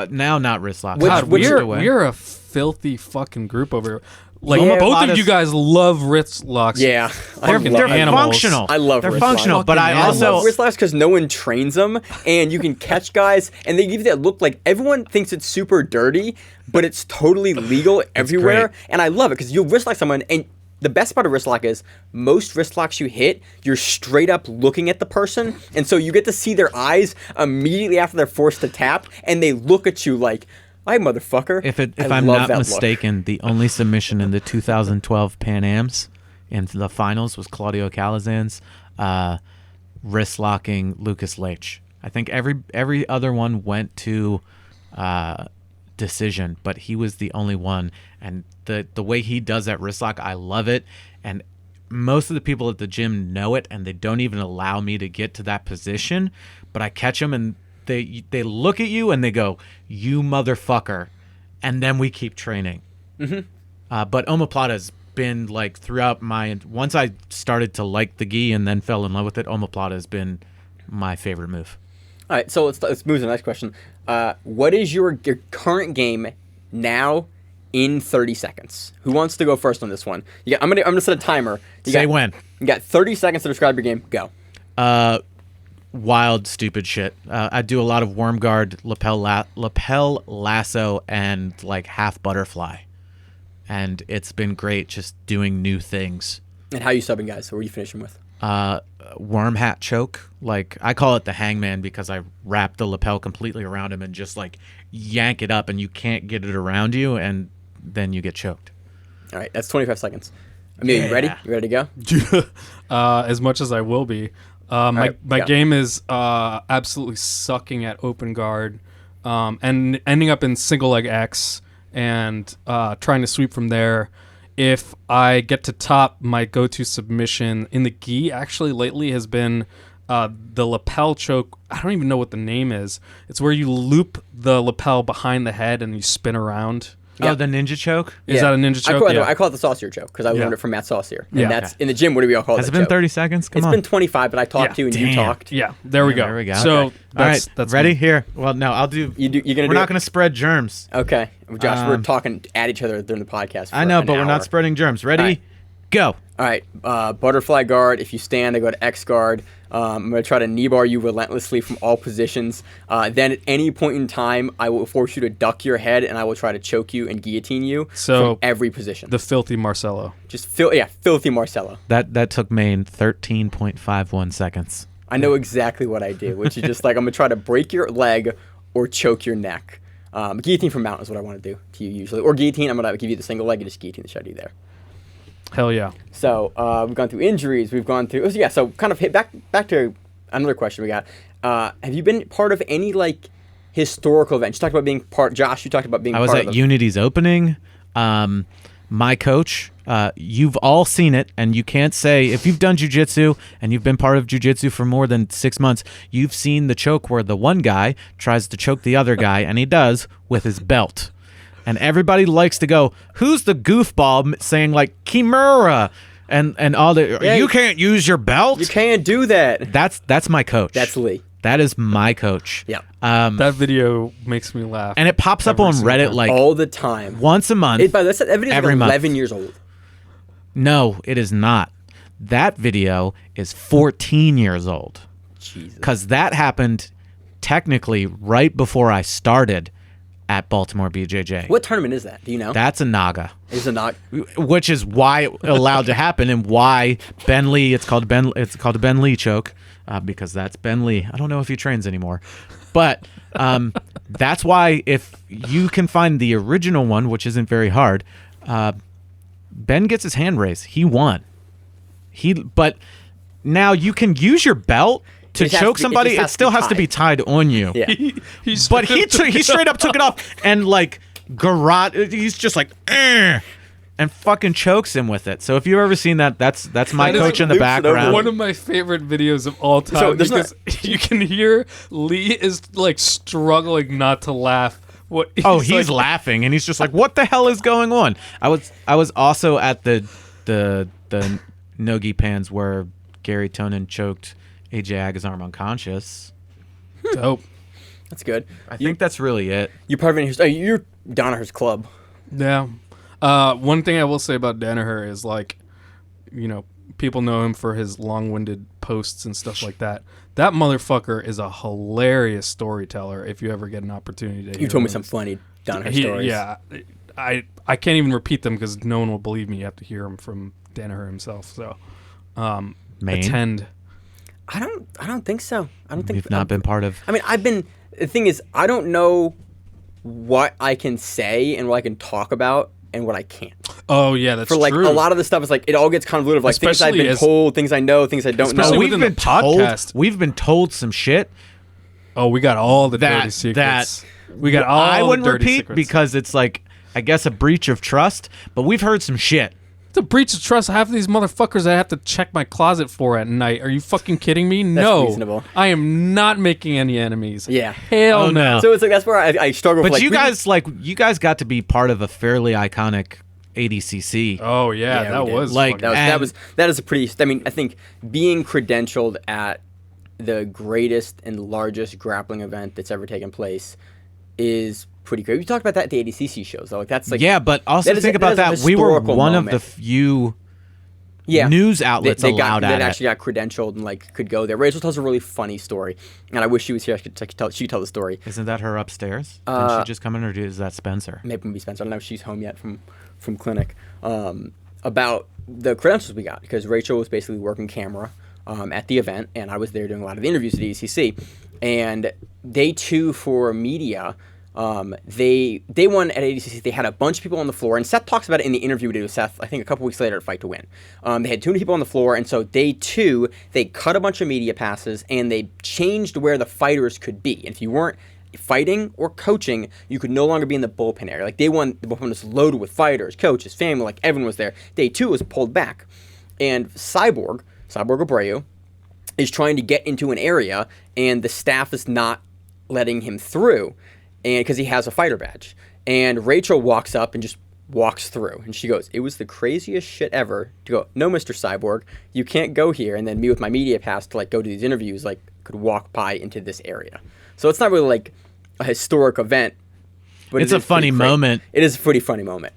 Now not wrist locks. God, Which we're a filthy fucking group over here. Like, Yeah, both of you guys love wrist locks. Yeah. they're animals. functional. I love they're wrist functional, locks. but I Fucking I also love wrist locks because no one trains them, and you can catch guys, and they give you that look like everyone thinks it's super dirty, but it's totally legal everywhere, great. and I love it because you'll wrist lock someone, and the best part of wrist lock is most wrist locks you hit, you're straight up looking at the person, and so you get to see their eyes immediately after they're forced to tap, and they look at you like, "Hi, motherfucker." If I I'm love not that look. mistaken, the only submission in the 2012 Pan Ams in the finals was Claudio Calazan's wrist locking Lucas Leitch. I think every other one went to decision, but he was the only one. And the way he does that wrist lock, I love it. And most of the people at the gym know it, and they don't even allow me to get to that position. But I catch them, and they look at you and they go, "You motherfucker," and then we keep training. But omoplata's been like throughout once I started to like the gi and then fell in love with it, omoplata has been my favorite move. All right, so let's move to the next question. What is your current game now in 30 seconds? Who wants to go first on this one? I'm gonna set a timer. Say when. You got 30 seconds to describe your game. Go. Wild, stupid shit. I do a lot of worm guard, lapel lasso, and like half butterfly, and it's been great just doing new things. And how you subbing guys? So what are you finishing with? Worm hat choke. Like I call it the hangman because I wrap the lapel completely around him and just like yank it up, and you can't get it around you, and then you get choked. All right, that's 25 seconds. Emil, you ready? You ready to go? As much as I will be. My go. game is absolutely sucking at open guard and ending up in single leg X and trying to sweep from there. If I get to top, my go-to submission in the gi actually lately has been the lapel choke. I don't even know what the name is. It's where you loop the lapel behind the head and you spin around. Oh, the ninja choke? Is that a ninja choke? I call it the saucier choke because I learned it from Matt Saucier. And Yeah. that's in the gym. What do we all call it? Has it been 30 seconds? Come It's on. been 25, but I talked to you and you Damn. talked. Yeah, there we go. There we go. So Okay. All right, that's ready? me. Here. Well, no, I'll do. You're gonna. We're not going to spread germs. Okay, Josh, we're talking at each other during the podcast. For I know, an but we're hour. not spreading germs. Ready? All right. Go. All right, butterfly guard. If you stand, I go to X guard. I'm going to try to knee bar you relentlessly from all positions. Then at any point in time, I will force you to duck your head, and I will try to choke you and guillotine you from every position. The filthy Marcelo. Just filthy Marcelo. That took Maine 13.51 seconds. I know exactly what I do, which is just like I'm going to try to break your leg or choke your neck. Guillotine from mount is what I want to do to you usually. Or guillotine, I'm going to give you the single leg and just guillotine the shit out of you there. Hell yeah. So we've gone through injuries. We've gone through so kind of hit back to another question we got. Have you been part of any like historical event? You talked about being part. Josh, you talked about being. I was part at of Unity's opening. My coach, you've all seen it, and you can't say if you've done jiu-jitsu and you've been part of jiu-jitsu for more than 6 months, you've seen the choke where the one guy tries to choke the other guy, and he does with his belt. And everybody likes to go, who's the goofball saying like Kimura and all the you can't use your belt? You can't do that. That's my coach. That's Lee. That is my coach. Yeah. That video makes me laugh. And it pops up every on single Reddit time. like All the time. once a month. That video every is month. 11 years old. No, it is not. That video is 14 years old. Jesus. Because that happened technically right before I started at Baltimore BJJ. What tournament is that? Do you know? That's a Naga. Is it not? Which is why it allowed to happen and why Ben Lee, it's called a Ben Lee choke because that's Ben Lee. I don't know if he trains anymore. But that's why if you can find the original one, which isn't very hard, Ben gets his hand raised. He won. But now you can use your belt to It has choke to be- somebody. it It, just still has has to to be be tied on you. Yeah. But he straight up took it off and like he's just like and fucking chokes him with it. So if you've ever seen that, that's my That is coach in the loops it over. background. one of my favorite videos of all time So there's because you can hear Lee is like struggling not to laugh. He's like, laughing and he's just like, "What the hell is going on?" I was also at the Nogi Pans where Gary Tonin choked AJ Agazarm unconscious. dope. That's good. I think that's really it. You're part of you're Danaher's club. Yeah. One thing I will say about Danaher is like, people know him for his long-winded posts and stuff like that. That motherfucker is a hilarious storyteller. If you ever get an opportunity to, You hear told me him. some funny Danaher stories. Yeah, I can't even repeat them because no one will believe me. You have to hear them from Danaher himself. So, Maine? attend. I don't think so. I don't think You've not been part of. I mean, the thing is, I don't know what I can say and what I can talk about and what I can't. Oh yeah, that's For like true. a lot of the stuff is like it all gets convoluted of like things I've Especially been as- told, things I know, things I don't know. Especially we've within been the podcast. told. We've been told some shit. Oh, we got all the That- dirty secrets. We got all I the wouldn't dirty repeat secrets. because it's like I guess a breach of trust. But we've heard some shit. It's a breach of trust. Half of these motherfuckers I have to check my closet for at night. Are you fucking kidding me? No. reasonable. I am not making any enemies. Yeah. Hell Oh, no. no. So it's like that's where I struggle. But with, you guys got to be part of a fairly iconic ADCC. Oh yeah, Yeah, that we did. was Like, fucking- that is a pretty. I mean, I think being credentialed at the greatest and largest grappling event that's ever taken place is pretty great. We talked about that at the ADCC shows. Though. Like that's like Yeah, but also that is- think that about is a that. We were historical one of moment. the few yeah. news outlets they allowed that at it. actually got credentialed and like could go there. Rachel tells a really funny story, and I wish she was here. She could tell the story. Isn't that her upstairs? Didn't she just come in, or is that Spencer? Maybe Spencer. I don't know if she's home yet from clinic. About the credentials we got because Rachel was basically working camera at the event, and I was there doing a lot of the interviews at ECC. And day two for media, they won at ADCC. They had a bunch of people on the floor, and Seth talks about it in the interview we did with Seth, I think a couple weeks later at Fight to Win. They had too many people on the floor, and so day two, they cut a bunch of media passes, and they changed where the fighters could be. And if you weren't fighting or coaching, you could no longer be in the bullpen area. Like the bullpen was loaded with fighters, coaches, family, like everyone was there. Day two was pulled back. And Cyborg Abreu, is trying to get into an area, and the staff is not letting him through, and because he has a fighter badge. And Rachel walks up and just walks through, and she goes, "It was the craziest shit ever." To go, "No, Mr. Cyborg, you can't go here." And then me with my media pass to like go to these interviews, like could walk by into this area. So it's not really like a historic event, but It's a funny moment. It is a pretty funny moment.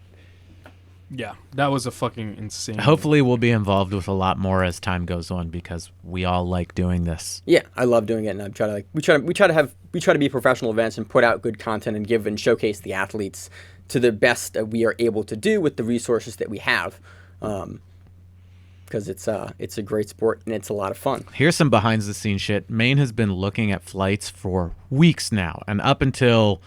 Yeah, that was a fucking insane. Hopefully, we'll be involved with a lot more as time goes on because we all like doing this. Yeah, I love doing it, and I try to we try to be professional events and put out good content and give and showcase the athletes to the best that we are able to do with the resources that we have, because it's a great sport and it's a lot of fun. Here's some behind the scenes shit. Maine has been looking at flights for weeks now, and up until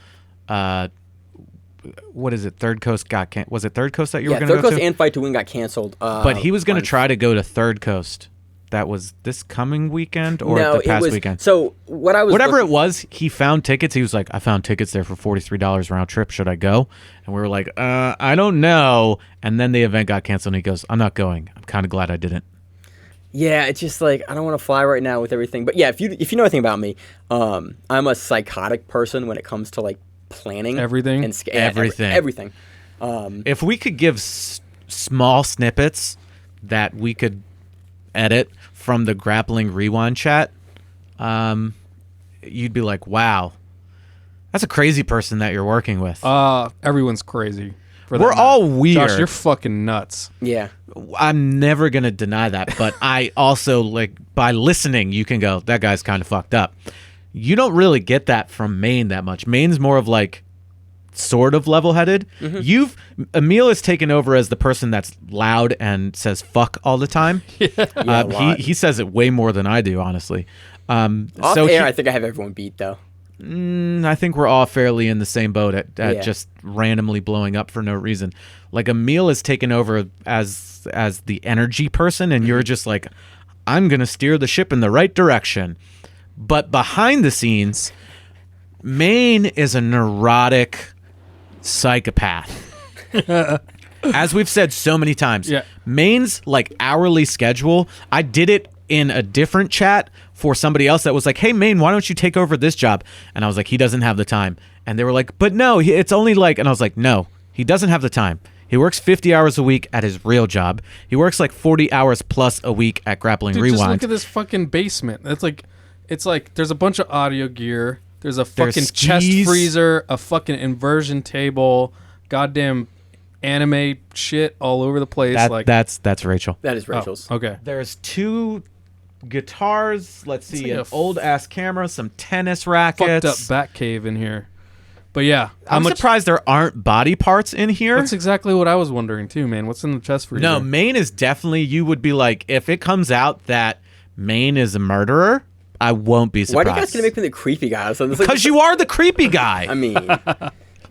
what is it? Third Coast got was it Third Coast that you were going to go to? Third Coast and Fight to Win got canceled. But he was going to try to go to Third Coast. That was this coming weekend or the past weekend? So what I was whatever it was, he found tickets. He was like, I found tickets there for $43 round trip. Should I go? And we were like, I don't know. And then the event got canceled and he goes, I'm not going. I'm kind of glad I didn't. Yeah, it's just like I don't want to fly right now with everything. But yeah, if you know anything about me, I'm a psychotic person when it comes to like planning everything and everything. If we could give small snippets that we could edit from the Grappling Rewind chat, you'd be like, wow, that's a crazy person that you're working with. Everyone's crazy. We're all weird. Josh, you're fucking nuts. Yeah. I'm never going to deny that, but I also, like, by listening, you can go, that guy's kind of fucked up. You don't really get that from Maine that much. Maine's more of like sort of level-headed. Mm-hmm. Emil has taken over as the person that's loud and says fuck all the time. He says it way more than I do, honestly. Off air, I think I have everyone beat though. I think we're all fairly in the same boat at just randomly blowing up for no reason. Like Emil has taken over as the energy person, and you're just like, I'm gonna steer the ship in the right direction. But behind the scenes, Maine is a neurotic psychopath. As we've said so many times, Maine's like hourly schedule. I did it in a different chat for somebody else that was like, hey, Maine, why don't you take over this job? And I was like, he doesn't have the time. And they were like, but no, it's only like, and I was like, no, he doesn't have the time. He works 50 hours a week at his real job. He works like 40 hours plus a week at Grappling Rewind. Just look at this fucking basement. It's like there's a bunch of audio gear. There's a fucking chest freezer, a fucking inversion table, goddamn anime shit all over the place. That's Rachel. That is Rachel's. Oh, okay. There's 2 guitars. Let's see, like an old ass camera, some tennis rackets. Fucked up bat cave in here. But yeah, I'm surprised there aren't body parts in here. That's exactly what I was wondering too, man. What's in the chest freezer? No, Maine is definitely. You would be like, if it comes out that Maine is a murderer, I won't be surprised. Why are you guys gonna make me the creepy guy? Because you are the creepy guy. I mean,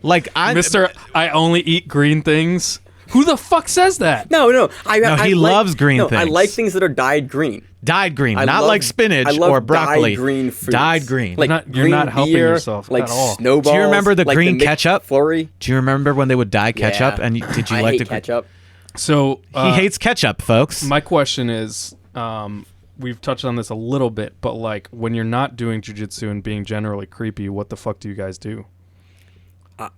like Mr. I only eat green things. Who the fuck says that? No. He loves green things. I like things that are dyed green. Dyed green, not like spinach or broccoli. Dyed green fruits. Dyed green. Like you're not helping beer, yourself like at all. Snowballs. Do you remember the like green ketchup? Flurry. Do you remember when they would dye ketchup? Yeah. And did you I like hate the ketchup? So he hates ketchup, folks. My question is, we've touched on this a little bit, but like when you're not doing jiu-jitsu and being generally creepy, what the fuck do you guys do?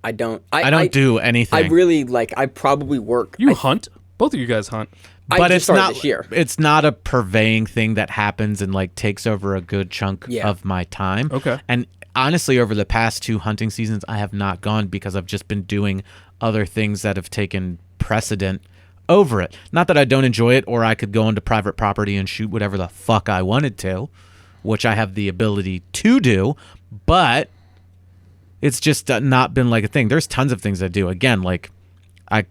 I don't. I don't do anything. I really I probably work. You hunt? Both of you guys hunt. But I it's just started not. this year. It's not a purveying thing that happens and like takes over a good chunk of my time. Okay. And honestly, over the past 2 hunting seasons, I have not gone because I've just been doing other things that have taken precedent over it. Not that I don't enjoy it, or I could go into private property and shoot whatever the fuck I wanted to, which I have the ability to do, but it's just not been like a thing. There's tons of things I do. Again, like I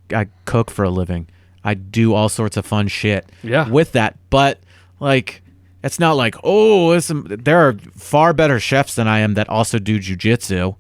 cook for a living. I do all sorts of fun shit with that, but like it's not like, oh, there are far better chefs than I am that also do jujitsu.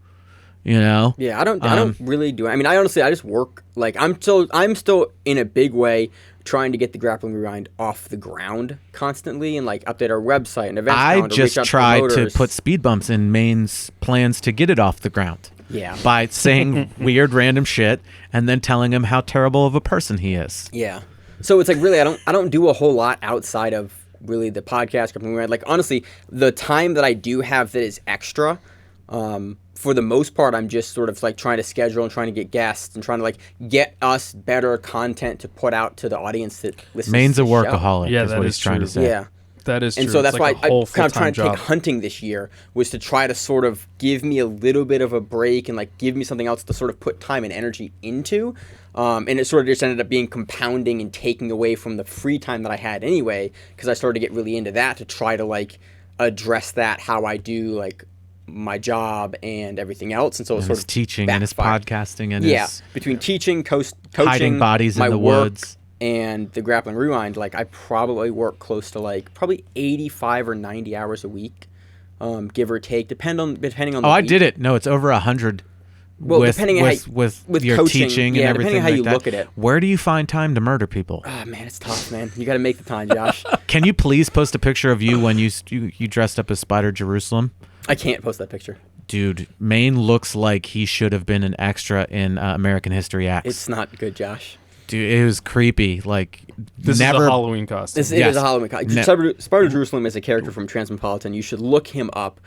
You know? Yeah, I don't really do. I mean, I just work. Like I'm still in a big way trying to get the Grappling Rewind off the ground constantly and like update our website and events. I just tried to put speed bumps in Maine's plans to get it off the ground. Yeah. By saying weird random shit and then telling him how terrible of a person he is. Yeah. So it's like really I don't do a whole lot outside of really the podcast. Like honestly, the time that I do have that is extra for the most part, I'm just sort of like trying to schedule and trying to get guests and trying to like get us better content to put out to the audience that listens Maine's to a the show. workaholic. Yeah, is that what is he's trying true. to say. Yeah. That is true. And so that's It's like why a whole I kind of trying to full-time take job. hunting this year was to try to sort of give me a little bit of a break and like give me something else to sort of put time and energy into. And it sort of just ended up being compounding and taking away from the free time that I had anyway, because I started to get really into that to try to like address that how I do like my job and everything else. And so it And sort his of teaching and his backfired. podcasting and Yeah, his between teaching, coaching, hiding bodies my in the work, woods. and the Grappling Rewind, like I probably work close to like probably 85 or 90 hours a week, give or take, depending on the Oh, I week. did it. No, it's over 100. Well, with, depending on with with your coaching, teaching yeah, and depending everything on how like you that. look at it. Where do you find time to murder people? Ah, man, it's tough, man. You got to make the time, Josh. Can you please post a picture of you when you dressed up as Spider Jerusalem? I can't post that picture. Dude, Maine looks like he should have been an extra in American History X. It's not good, Josh. Dude, it was creepy. Like, This is never. a Halloween costume. It Yes. is a Halloween costume. Spider Jerusalem is a character from Transmetropolitan. You should look him up.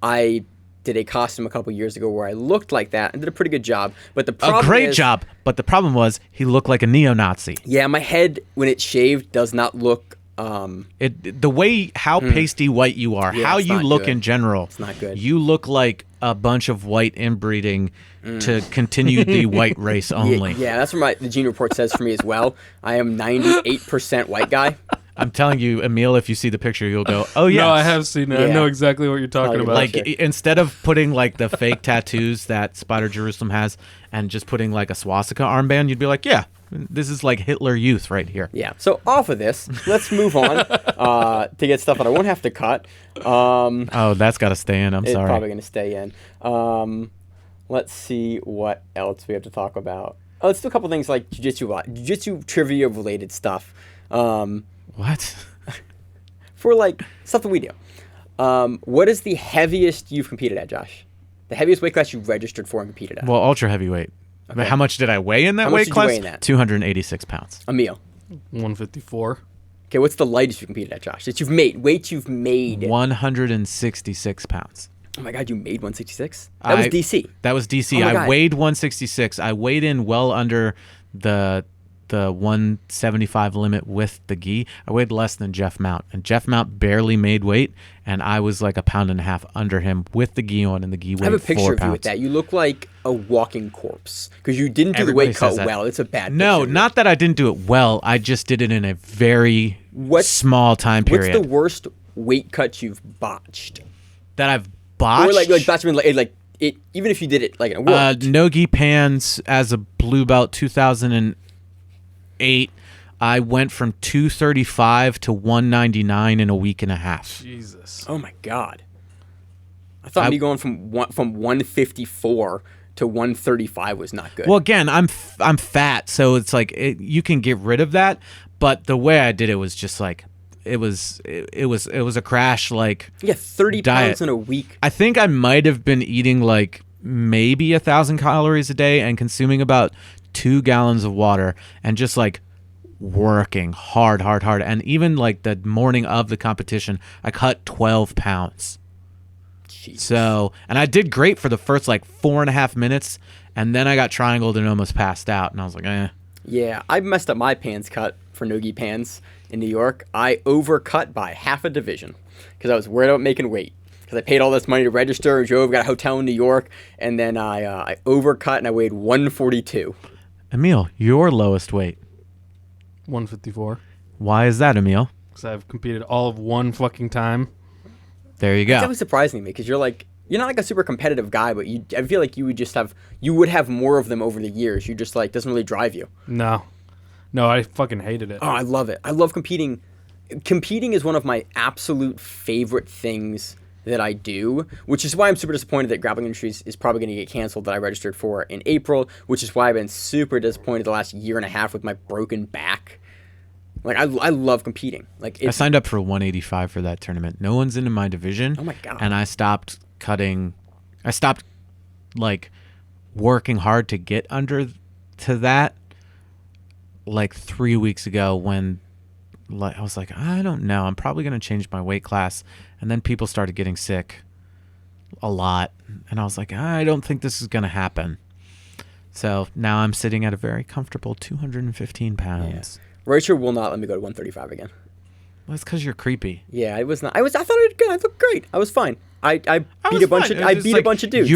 I did a costume a couple years ago where I looked like that and did a pretty good job. But the problem A great is, job, but the problem was he looked like a neo-Nazi. yeah, my head when it's shaved does not look. The way how pasty white you are, Yeah, how it's you not look good. in general, It's not good. You look like a bunch of white inbreeding to continue the white race only. Yeah, that's what the gene report says for me as well. I am 98% white guy. I'm telling you, Emil, if you see the picture, you'll go, "Oh yeah." No, I have seen it. I Yeah. know exactly what you're talking Oh, about. Like Shit. instead of putting like the fake tattoos that Spider Jerusalem has, and just putting like a swastika armband, you'd be like, "Yeah, this is like Hitler Youth right here." Yeah. So off of this, let's move on to get stuff that I won't have to cut. Oh, that's got to stay in. I'm It's sorry. probably going to stay in. Let's see what else we have to talk about. Oh, let's do a couple things like jiu-jitsu trivia related stuff. What? For like stuff that we do. What is the heaviest you've competed at, Josh? The heaviest weight class you registered for and competed at? Well, ultra heavyweight. Okay. How much did I weigh in that How much weight did you class? weigh in that? 286 pounds. Emil. 154. Okay, what's the lightest you competed at, Josh? That you've made? Weight you've made? 166 pounds. Oh my God, you made 166? That was DC. That was DC. Oh my I God. weighed 166. I weighed in well under the 175 limit with the gi. I weighed less than Jeff Mount, and Jeff Mount barely made weight, and I was like a pound and a half under him with the gi on, and the gi weighed I have a picture 4 of you pounds. with that. You look like a walking corpse because you didn't do Everybody the weight cut says that. well. It's a bad No, picture. not that I didn't do it well. I just did it in a very small time period. What's the worst weight cut you've botched? that I've botched? Or like botched, I mean, like it, even if you did it like in a world. no-gi pans as a blue belt 2008. I went from 235 to 199 in a week and a half. Jesus. Oh my God. I thought me going from 154 to 135 was not good. Well, again, I'm fat, so it's like you can get rid of that. But the way I did it was just like it was a crash. Like yeah, 30 diet. pounds in a week. I think I might have been eating like maybe 1,000 calories a day and consuming about 2 gallons of water and just like working hard. And even like the morning of the competition, I cut 12 pounds. Jeez. So, and I did great for the first like 4.5 minutes, and then I got triangled and almost passed out, and I was like, eh. Yeah, I messed up my pans cut for no-gi pans in New York. I overcut by half a division because I was worried about making weight. Because I paid all this money to register and drove, got a hotel in New York, and then I overcut and I weighed 142. Emil, your lowest weight. 154. Why is that, Emil? Because I've competed all of one fucking time. There you That go. was surprising to me because you're not like a super competitive guy, but I feel like you would have more of them over the years. You just like doesn't really drive you. No, I fucking hated it. Oh, I love it. I love competing. Competing is one of my absolute favorite things that I do, which is why I'm super disappointed that Grappling Industries is probably going to get canceled that I registered for in April, which is why I've been super disappointed the last year and a half with my broken back. Like, I love competing. Like, I it's, signed up for 185 for that tournament. No one's into my division. Oh my God. And I stopped like working hard to get under to that like 3 weeks ago when like I was like, I don't know, I'm probably going to change my weight class, and then people started getting sick. a lot. And I was like, I don't think this is going to happen. So now I'm sitting at a very comfortable 215 pounds. Rachel will not let me go to 135 again. Well, that's because you're creepy. Yeah, I was not. I thought I did good. I looked great. I was fine. I beat a bunch of a bunch of dudes.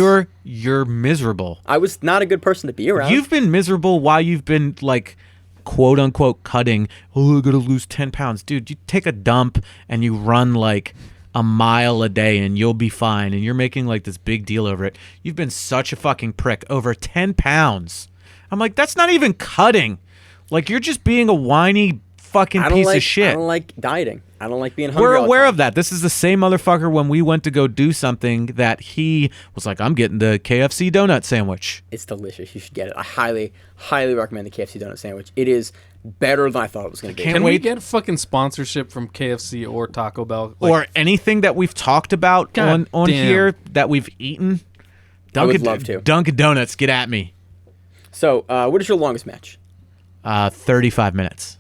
You're miserable. I was not a good person to be around. You've been miserable while you've been like, quote unquote, cutting. Oh, I gotta lose 10 pounds, dude. You take a dump and you run like a mile a day and you'll be fine. And you're making like this big deal over it. You've been such a fucking prick. Over 10 pounds. I'm like, that's not even cutting. Like, you're just being a whiny fucking piece of shit. I don't like dieting. I don't like being hungry. We're all the aware time. of that. This is the same motherfucker when we went to go do something that he was like, I'm getting the KFC donut sandwich. It's delicious. You should get it. I highly, highly recommend the KFC donut sandwich. It is better than I thought it was going to be. Can't Can we wait. get fucking sponsorship from KFC or Taco Bell? Or anything that we've talked about God on damn. here that we've eaten. I would love to. Dunkin' Donuts, get at me. So, what is your longest match, 35 minutes.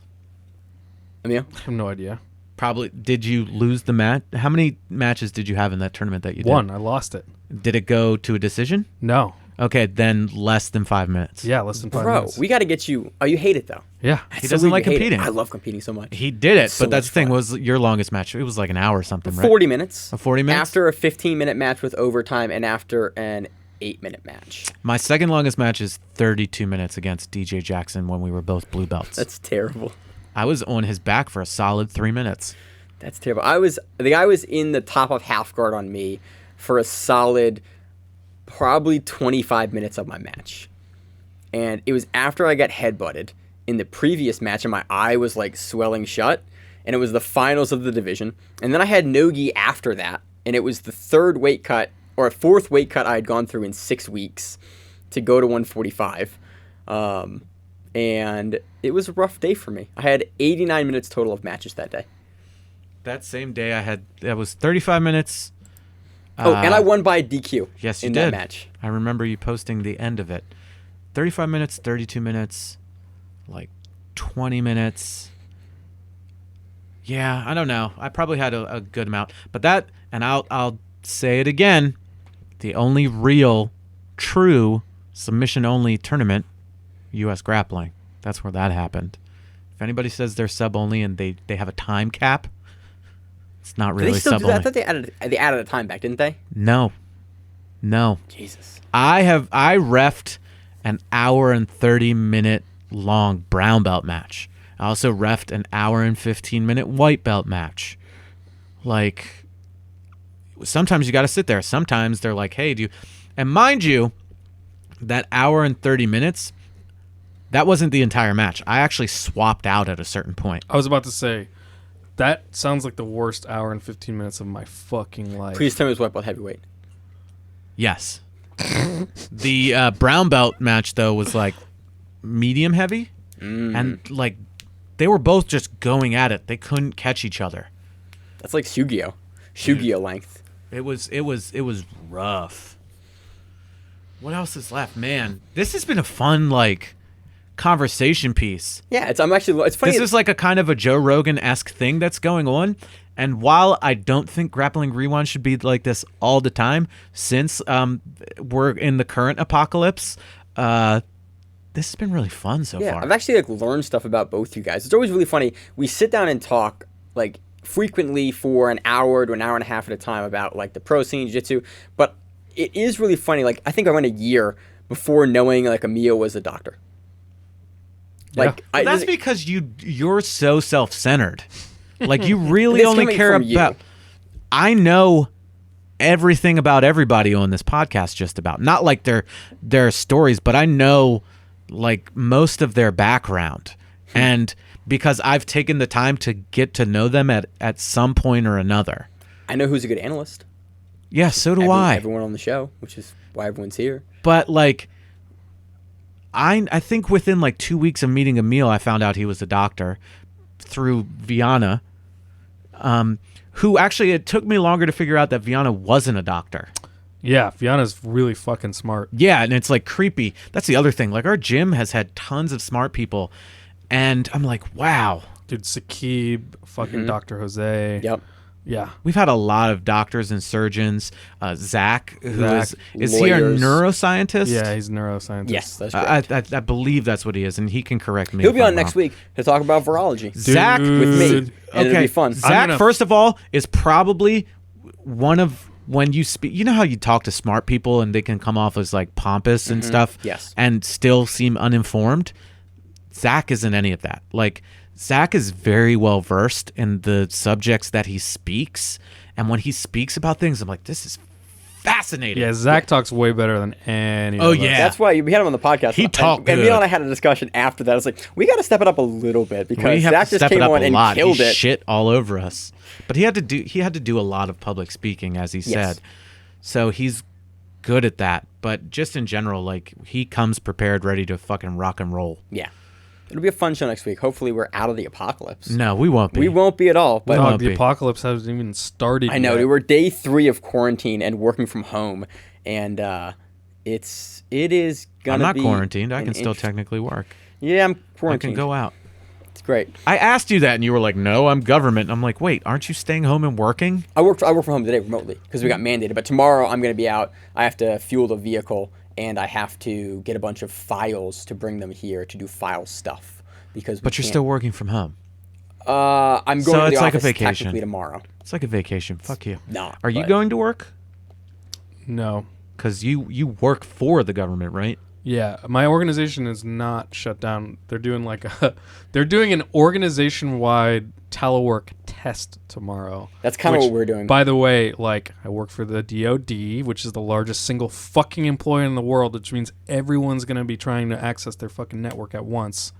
Emil? I have no idea. Probably. Did you lose the match? How many matches did you have in that tournament that you did? One. I lost it. Did it go to a decision? No. Okay, then less than 5 minutes. Yeah, less than 5 Bro, minutes. we got to get you. Oh, you hate it though. Yeah. He doesn't like competing. I love competing so much. He did it, So but that's much the thing fun. was your longest match. It was like an hour or something, right? 40 minutes. 40 minutes? After a 15-minute match with overtime and after an 8-minute match. My second longest match is 32 minutes against DJ Jackson when we were both blue belts. That's terrible. I was on his back for a solid 3 minutes. That's terrible. The guy was in the top of half guard on me for a solid probably 25 minutes of my match. And it was after I got headbutted in the previous match and my eye was like swelling shut. And it was the finals of the division. And then I had no-gi after that. And it was the third weight cut or a fourth weight cut I had gone through in 6 weeks to go to 145. And it was a rough day for me. I had 89 minutes total of matches that day. That same day that was 35 minutes. And I won by DQ. Yes, you in did. that match. I remember you posting the end of it. 35 minutes, 32 minutes, like 20 minutes. Yeah, I don't know. I probably had a good amount. But that, and I'll say it again, the only real, true, submission-only tournament, U.S. Grappling. That's where that happened. If anybody says they're sub-only and they have a time cap, it's not Did really they still do sub-only. that? I thought they added a time back, didn't they? No. Jesus. I refed an hour and 30-minute long brown belt match. I also refed an hour and 15-minute white belt match. Like, sometimes you got to sit there. Sometimes they're like, hey, do you... And mind you, that hour and 30 minutes, that wasn't the entire match. I actually swapped out at a certain point. I was about to say, that sounds like the worst hour and 15 minutes of my fucking life. Please tell me it was white belt heavyweight. Yes. The brown belt match, though, was like medium heavy. And like they were both just going at it. They couldn't catch each other. That's like Shugio length. It was rough. What else is left? Man, this has been a fun like conversation piece. Yeah, it's funny. This is like a kind of a Joe Rogan-esque thing that's going on. And while I don't think Grappling Rewind should be like this all the time, since we're in the current apocalypse, this has been really fun so far. I've actually like learned stuff about both you guys. It's always really funny. We sit down and talk like frequently for an hour to an hour and a half at a time about like the pro scene, jiu-jitsu. But it is really funny. Like I think I went a year before knowing like Emil was a doctor. Like But that's because you're so self-centered. Like you really It's only coming care from you. about. I know everything about everybody on this podcast, just about. Not like their stories, but I know like most of their background, and because I've taken the time to get to know them at some point or another. I know who's a good analyst. Yeah, so do I. Everyone on the show, which is why everyone's here. But like, I think within like 2 weeks of meeting Emil, I found out he was a doctor through Viana, who actually it took me longer to figure out that Viana wasn't a doctor. Yeah, Viana's really fucking smart. Yeah, and it's like creepy. That's the other thing. Like our gym has had tons of smart people, and I'm like, wow. Dude, Sakib, fucking Dr. Jose. Yep. Yeah. We've had a lot of doctors and surgeons. Zach, who is he a lawyers. neuroscientist? Yeah, he's a neuroscientist. Yes, that's correct. I believe that's what he is, and he can correct me. He'll if be I'm on next wrong. week to talk about virology. Zach with me. Dude. And it'll be fun. Zach, gonna- first of all, is probably one of when you speak. You know how you talk to smart people and they can come off as like pompous and stuff, Yes. and still seem uninformed. Zach isn't any of that. Like Zach is very well versed in the subjects that he speaks, and when he speaks about things, I'm like, this is fascinating. Yeah, Zach talks way better than any Oh, of us. yeah. That's why we had him on the podcast. He talked and good. Emil and I had a discussion after that. I was like, we got to step it up a little bit because We have Zach to just step came it up on a and lot. killed He it. shit all over us, but he had to do a lot of public speaking, as he Yes. said. So he's good at that. But just in general, like he comes prepared, ready to fucking rock and roll. Yeah. It'll be a fun show next week. Hopefully, we're out of the apocalypse. No, we won't be. We won't be at all. But won't Dog, the be. apocalypse hasn't even started I know. yet. Dude, we're day 3 of quarantine and working from home. And it is going I'm to not be quarantined. I an can still interest- technically work. Yeah, I'm I can quarantined. go out. It's great. I asked you that, and you were like, "No, I'm government." I'm like, "Wait, aren't you staying home and working?" I work from home today remotely because we got mandated. But tomorrow I'm going to be out. I have to fuel the vehicle and I have to get a bunch of files to bring them here to do file stuff. Because But you're still working from home. I'm going So to the it's like a office vacation. technically tomorrow. It's like a vacation. Fuck you. No. Are you but- going to work? No. Because you work for the government, right? Yeah, my organization is not shut down. They're doing they're doing an organization-wide telework test tomorrow. That's kind of which, what we're doing. By the way, like I work for the DoD, which is the largest single fucking employer in the world, which means everyone's gonna be trying to access their fucking network at once.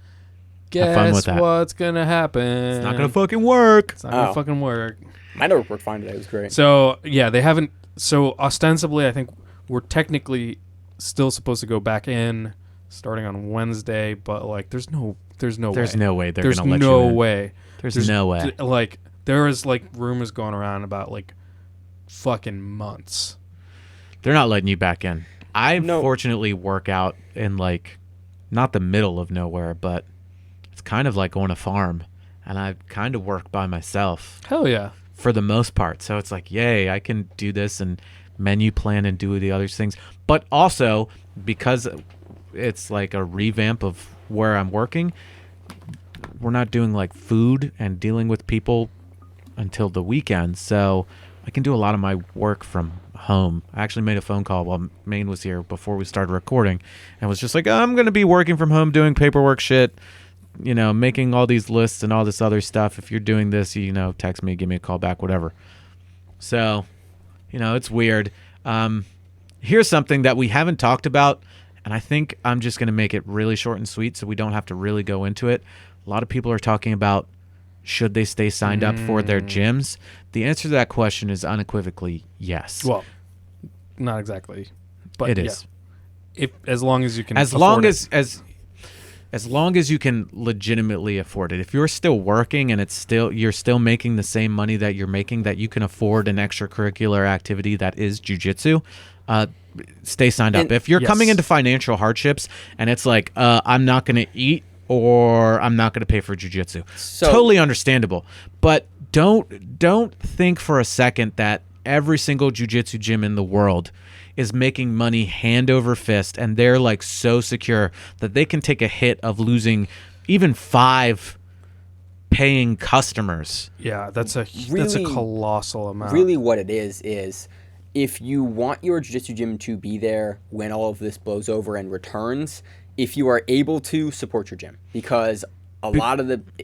Have fun with Guess that. what's gonna happen? It's not gonna fucking work. It's not gonna Oh. fucking work. My network worked fine today. It was great. So yeah, they haven't. So ostensibly, I think we're technically still supposed to go back in starting on Wednesday, but like, there's no There's way. no way they're There's gonna let you no in. way. There's no way. Like there is like rumors going around about like fucking months. They're not letting you back in. I No. fortunately work out in like not the middle of nowhere, but it's kind of like on a farm, and I kind of work by myself Hell yeah. for the most part. So it's like, yay, I can do this and menu plan and do the other things. But also because it's like a revamp of where I'm working, we're not doing like food and dealing with people until the weekend. So I can do a lot of my work from home. I actually made a phone call while Maine was here before we started recording and was just like, I'm going to be working from home doing paperwork shit, you know, making all these lists and all this other stuff. If you're doing this, you know, text me, give me a call back, whatever. So, you know, it's weird. Here's something that we haven't talked about, and I think I'm just going to make it really short and sweet so we don't have to really go into it. A lot of people are talking about should they stay signed up for their gyms. The answer to that question is unequivocally yes. Well, not exactly, but it is. Yeah. If as long as you can, As afford long it. as long as you can legitimately afford it. If you're still working and you're still making the same money that you're making, that you can afford an extracurricular activity that is jiu-jitsu, stay signed up. And- If you're yes. coming into financial hardships and it's like, I'm not going to eat or I'm not going to pay for jiu-jitsu, So- totally understandable. But don't think for a second that every single jiu-jitsu gym in the world is making money hand over fist and they're like so secure that they can take a hit of losing even 5 paying customers. yeah, that's a Really- colossal amount. Really, what it is if you want your jiu-jitsu gym to be there when all of this blows over and returns, if you are able to support your gym, because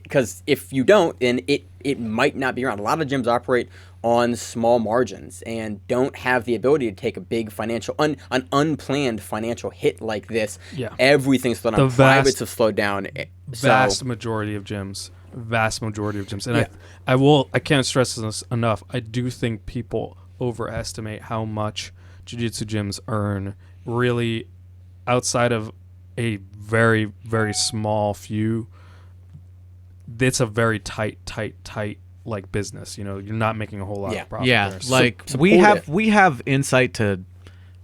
because if you don't, then it might not be around. A lot of gyms operate on small margins and don't have the ability to take a big financial, an unplanned financial hit like this. Yeah. Everything's slowed down. The Privates have slowed down. Vast majority of gyms, and Yeah. I can't stress this enough. I do think people overestimate how much jiu-jitsu gyms earn. Really, outside of a very, very small few, it's a very tight like business. You know, you're not making a whole lot Yeah. of profit. Yeah, there. like support we have insight to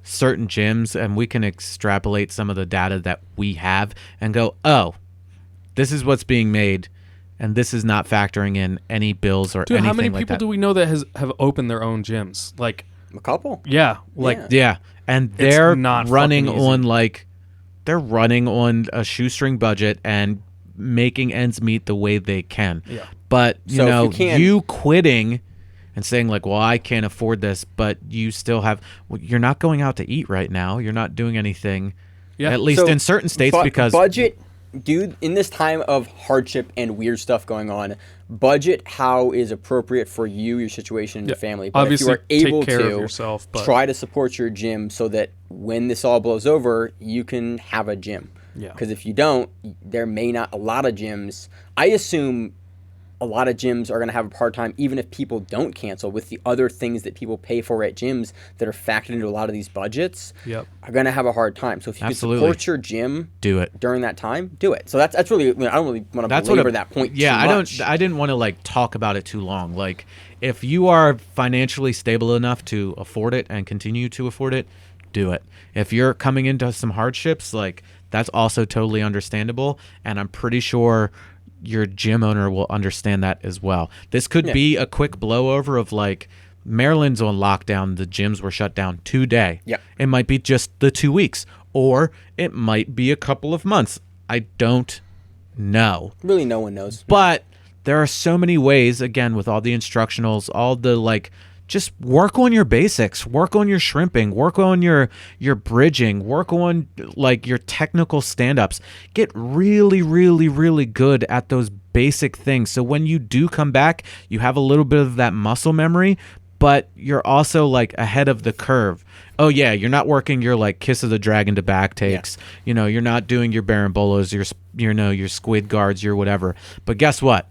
certain gyms and we can extrapolate some of the data that we have and go, oh, this is what's being made. And this is not factoring in any bills or Dude, anything how many like people that. do we know that have opened their own gyms? Like, A couple. yeah, like Yeah. Yeah, and It's they're not running fucking easy. on they're running on a shoestring budget and making ends meet the way they can. Yeah. But So if you can- quitting and saying like, well, I can't afford this, but you still have, well, you're not going out to eat right now. You're not doing anything. Yeah. At least So, in certain states, because budget, dude, in this time of hardship and weird stuff going on, budget how is appropriate for you, your situation, and your family. But Obviously, if you are able take care to of yourself, but try to support your gym so that when this all blows over, you can have a gym. Yeah. Because if you don't, there may not a lot of gyms. I assume a lot of gyms are going to have a hard time, even if people don't cancel, with the other things that people pay for at gyms that are factored into a lot of these budgets. Yep. Are going to have a hard time. So if you Absolutely. can support your gym, do it. during that time, do it. So that's really, I don't really want to That's belabor that point Yeah, too much. I didn't want to like talk about it too long. Like, if you are financially stable enough to afford it and continue to afford it, do it. If you're coming into some hardships, like, that's also totally understandable, and I'm pretty sure your gym owner will understand that as well. This could be a quick blowover of like, Maryland's on lockdown, the gyms were shut down today. Yep. It might be just the 2 weeks, or it might be a couple of months. I don't know. Really, no one knows. But there are so many ways, again, with all the instructionals, all the like, just work on your basics, work on your shrimping, work on your bridging, work on like your technical stand-ups. Get really, really, really good at those basic things. So when you do come back, you have a little bit of that muscle memory, but you're also like ahead of the curve. Oh yeah, you're not working your like kiss of the dragon to back takes. You know, you're not doing your barambolas, your squid guards, your whatever. But guess what?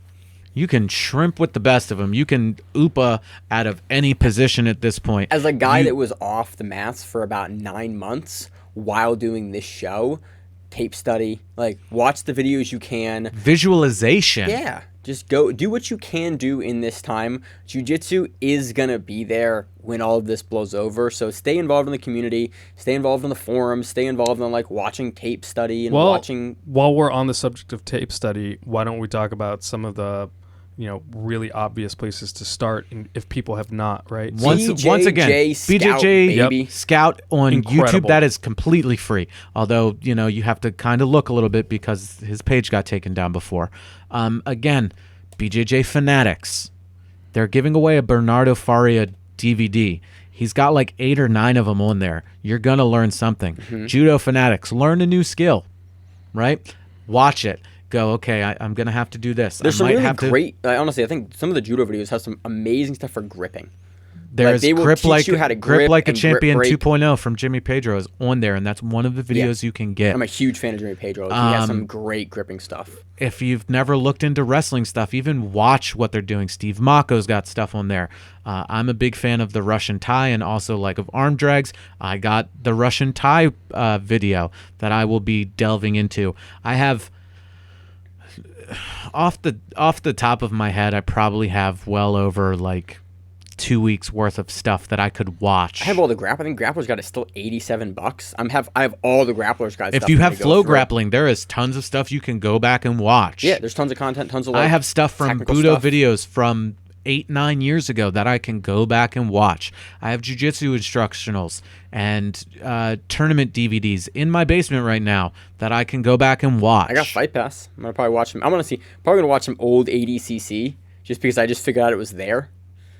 You can shrimp with the best of them. You can oopa out of any position at this point. As a guy that was off the mats for about 9 months while doing this show, tape study, like watch the videos you can. Visualization. Yeah, just go do what you can do in this time. Jiu-jitsu is going to be there when all of this blows over. So stay involved in the community, stay involved in the forums, stay involved in like watching tape study and watching. While we're on the subject of tape study, why don't we talk about some of the really obvious places to start if people have not, right? Once again, Scout, BJJ baby. Scout on Incredible. YouTube, that is completely free. Although, you have to kind of look a little bit because his page got taken down before. Again, BJJ Fanatics. They're giving away a Bernardo Faria DVD. He's got like 8 or 9 of them on there. You're going to learn something. Mm-hmm. Judo Fanatics. Learn a new skill, right? Watch it. Go, okay, I'm going to have to do this. There's I some might really have to. great. Honestly, I think some of the judo videos have some amazing stuff for gripping. There's they will grip teach like you how to grip like a and champion grip break. 2.0 from Jimmy Pedro is on there, and that's one of the videos you can get. I'm a huge fan of Jimmy Pedro. He has some great gripping stuff. If you've never looked into wrestling stuff, even watch what they're doing. Steve Mako's got stuff on there. I'm a big fan of the Russian Thai and also like of arm drags. I got the Russian Thai video that I will be delving into. I have off the top of my head, I probably have well over like 2 weeks worth of stuff that I could watch. I have all the grappling. I think Grappler's Guide is still $87. I have all the Grappler's Guide If stuff. you I'm have gonna go flow through. grappling, there is tons of stuff you can go back and watch. Yeah, there's tons of content, tons of like, I have stuff from technical Budo stuff. videos from 8-9 years ago that I can go back and watch. I have jiu-jitsu instructionals and tournament DVDs in my basement right now that I can go back and watch. I got Fight Pass. I'm gonna probably watch them. Probably gonna watch some old ADCC just because I just figured out it was there.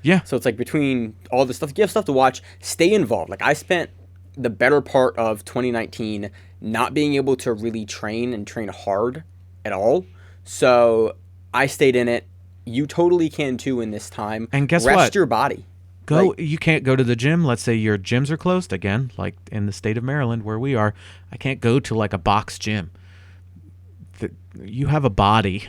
Yeah. So it's like between all the stuff, you have stuff to watch. Stay involved. Like I spent the better part of 2019 not being able to really train and train hard at all. So I stayed in it. You totally can too in this time. And guess Rest what? your body. Go. Like, You can't go to the gym. Let's say your gyms are closed again, like in the state of Maryland where we are. I can't go to like a box gym. You have a body.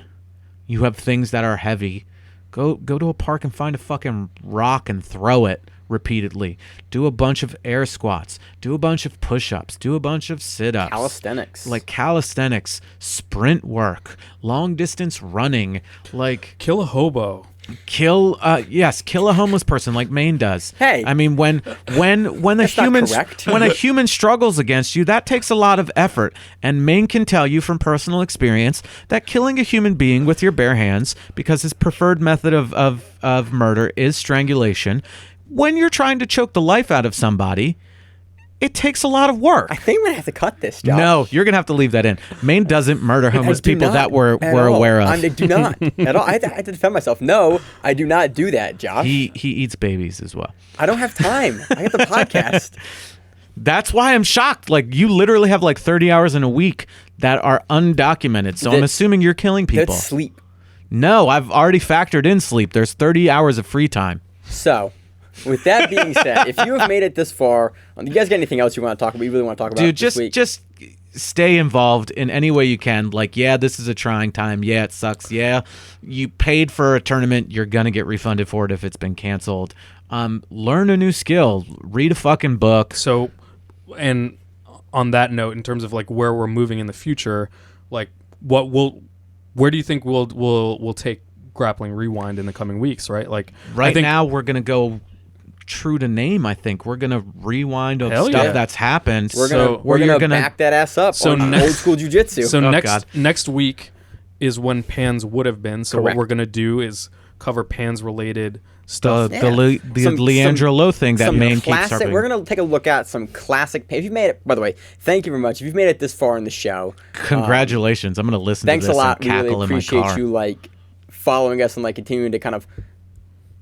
You have things that are heavy. Go to a park and find a fucking rock and throw it repeatedly. Do a bunch of air squats. Do a bunch of push-ups. Do a bunch of sit-ups. calisthenics. Like calisthenics, sprint work, long distance running, like Kill a hobo. Kill a homeless person like Maine does. Hey. I mean, when a That's not human correct. when a human struggles against you, that takes a lot of effort. And Maine can tell you from personal experience that killing a human being with your bare hands, because his preferred method of murder is strangulation, when you're trying to choke the life out of somebody, it takes a lot of work. I think I'm gonna have to cut this, Josh. No, you're gonna have to leave that in. Maine doesn't murder homeless do people not that we're at all. aware of. I do not at all. I had to defend myself. No, I do not do that, Josh. He eats babies as well. I don't have time. I got the podcast. That's why I'm shocked. Like, you literally have like 30 hours in a week that are undocumented. So I'm assuming you're killing people. That's sleep. No, I've already factored in sleep. There's 30 hours of free time. So, with that being said, if you have made it this far, you guys got anything else you want to talk about? You really want to talk about Dude, this week? just stay involved in any way you can. Like, yeah, this is a trying time. Yeah, it sucks. Yeah, you paid for a tournament. You're going to get refunded for it if it's been canceled. Learn a new skill. Read a fucking book. So, and on that note, in terms of like where we're moving in the future, like where do you think we'll take Grappling Rewind in the coming weeks? Right, like Right now we're gonna go true to name. I think we're gonna rewind of stuff yeah. that's happened. we're where you're gonna back that ass up So on next- old school jujitsu. So Oh, God. next week is when Pans would have been. So Correct. what we're gonna do is cover Pans related the stuff. the Leandro Lowe thing that some Maine keeps classic. harping. We're gonna take a look at some classic. If you've made it, by the way, thank you very much. If you've made it this far in the show, Congratulations! I'm gonna listen thanks to a this lot. and We really cackle in my appreciate car. you like following us and like continuing to kind of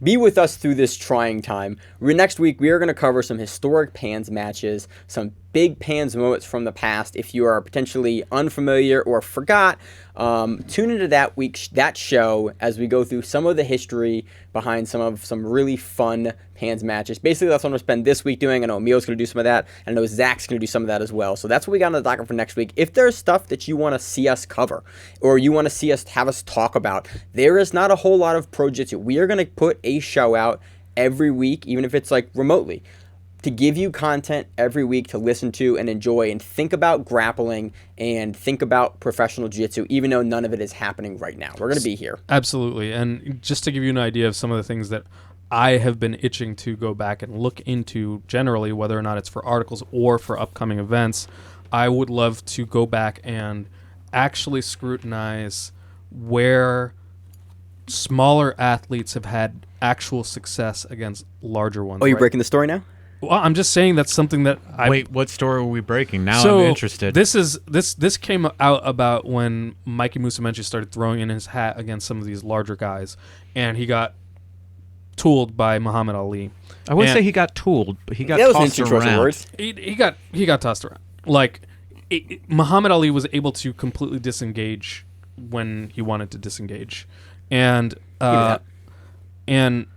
be with us through this trying time. Next week, we are going to cover some historic Pans matches, some big Pans moments from the past. If you are potentially unfamiliar or forgot, tune into that show as we go through some of the history behind some really fun Pans matches. Basically, that's what I'm going to spend this week doing. I know Emil's going to do some of that, and I know Zach's going to do some of that as well. So that's what we got on the docket for next week. If there's stuff that you want to see us cover, or you want to see us have us talk about, there is not a whole lot of pro jiu-jitsu. We are going to put a show out every week, even if it's like remotely, to give you content every week to listen to and enjoy and think about grappling and think about professional jiu-jitsu, even though none of it is happening right now. We're going to be here. Absolutely. And just to give you an idea of some of the things that I have been itching to go back and look into generally, whether or not it's for articles or for upcoming events, I would love to go back and actually scrutinize where smaller athletes have had actual success against larger ones. Oh, you're right? breaking the story now? Well, I'm just saying that's something that I Wait, what story are we breaking? Now so I'm interested. This came out about when Mikey Musumeci started throwing in his hat against some of these larger guys, and he got tooled by Muhammad Ali. I wouldn't And say he got tooled, but he got That was tossed interesting around. words. he got tossed around. Like Muhammad Ali was able to completely disengage when he wanted to disengage, and that. and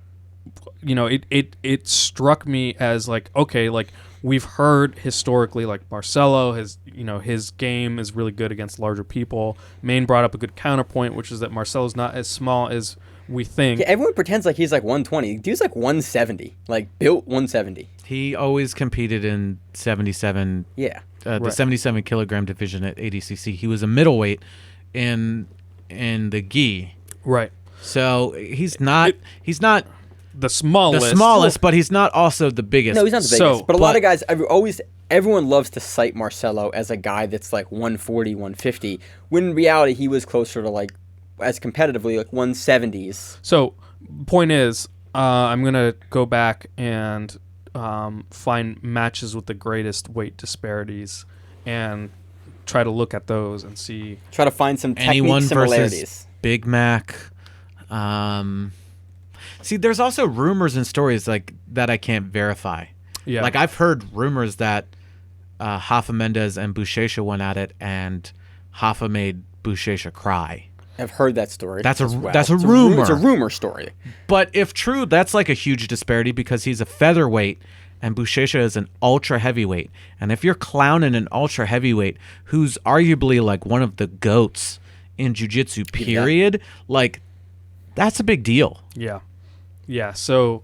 you know it struck me as like, okay, like we've heard historically like Marcelo his game is really good against larger people. Maine brought up a good counterpoint, which is that Marcelo's not as small as we think. Yeah, everyone pretends like he's like 120. Dude's like 170, like built 170. He always competed in 77, Yeah. the Right. 77 kilogram division at ADCC. He was a middleweight in the gi. Right. So he's not The smallest. the smallest, but he's not also the biggest. No, he's not the biggest. So, but a lot but- of guys, everyone loves to cite Marcelo as a guy that's like 140, 150, when in reality he was closer to like, as competitively, like 170s. So, point is, I'm gonna go back and find matches with the greatest weight disparities and try to look at those and see. Try to find some technique Anyone similarities. versus Big Mac. See, there's also rumors and stories like that I can't verify. Yeah. Like I've heard rumors that Rafa Mendez and Buchecha went at it, and Rafa made Buchecha cry. I've heard that story. That's a- as well. that's a It's rumor. It's a rumor story. But if true, that's like a huge disparity because he's a featherweight and Buchecha is an ultra heavyweight. And if you're clowning an ultra heavyweight who's arguably like one of the GOATs in jiu-jitsu period, like that's a big deal. Yeah. Yeah. So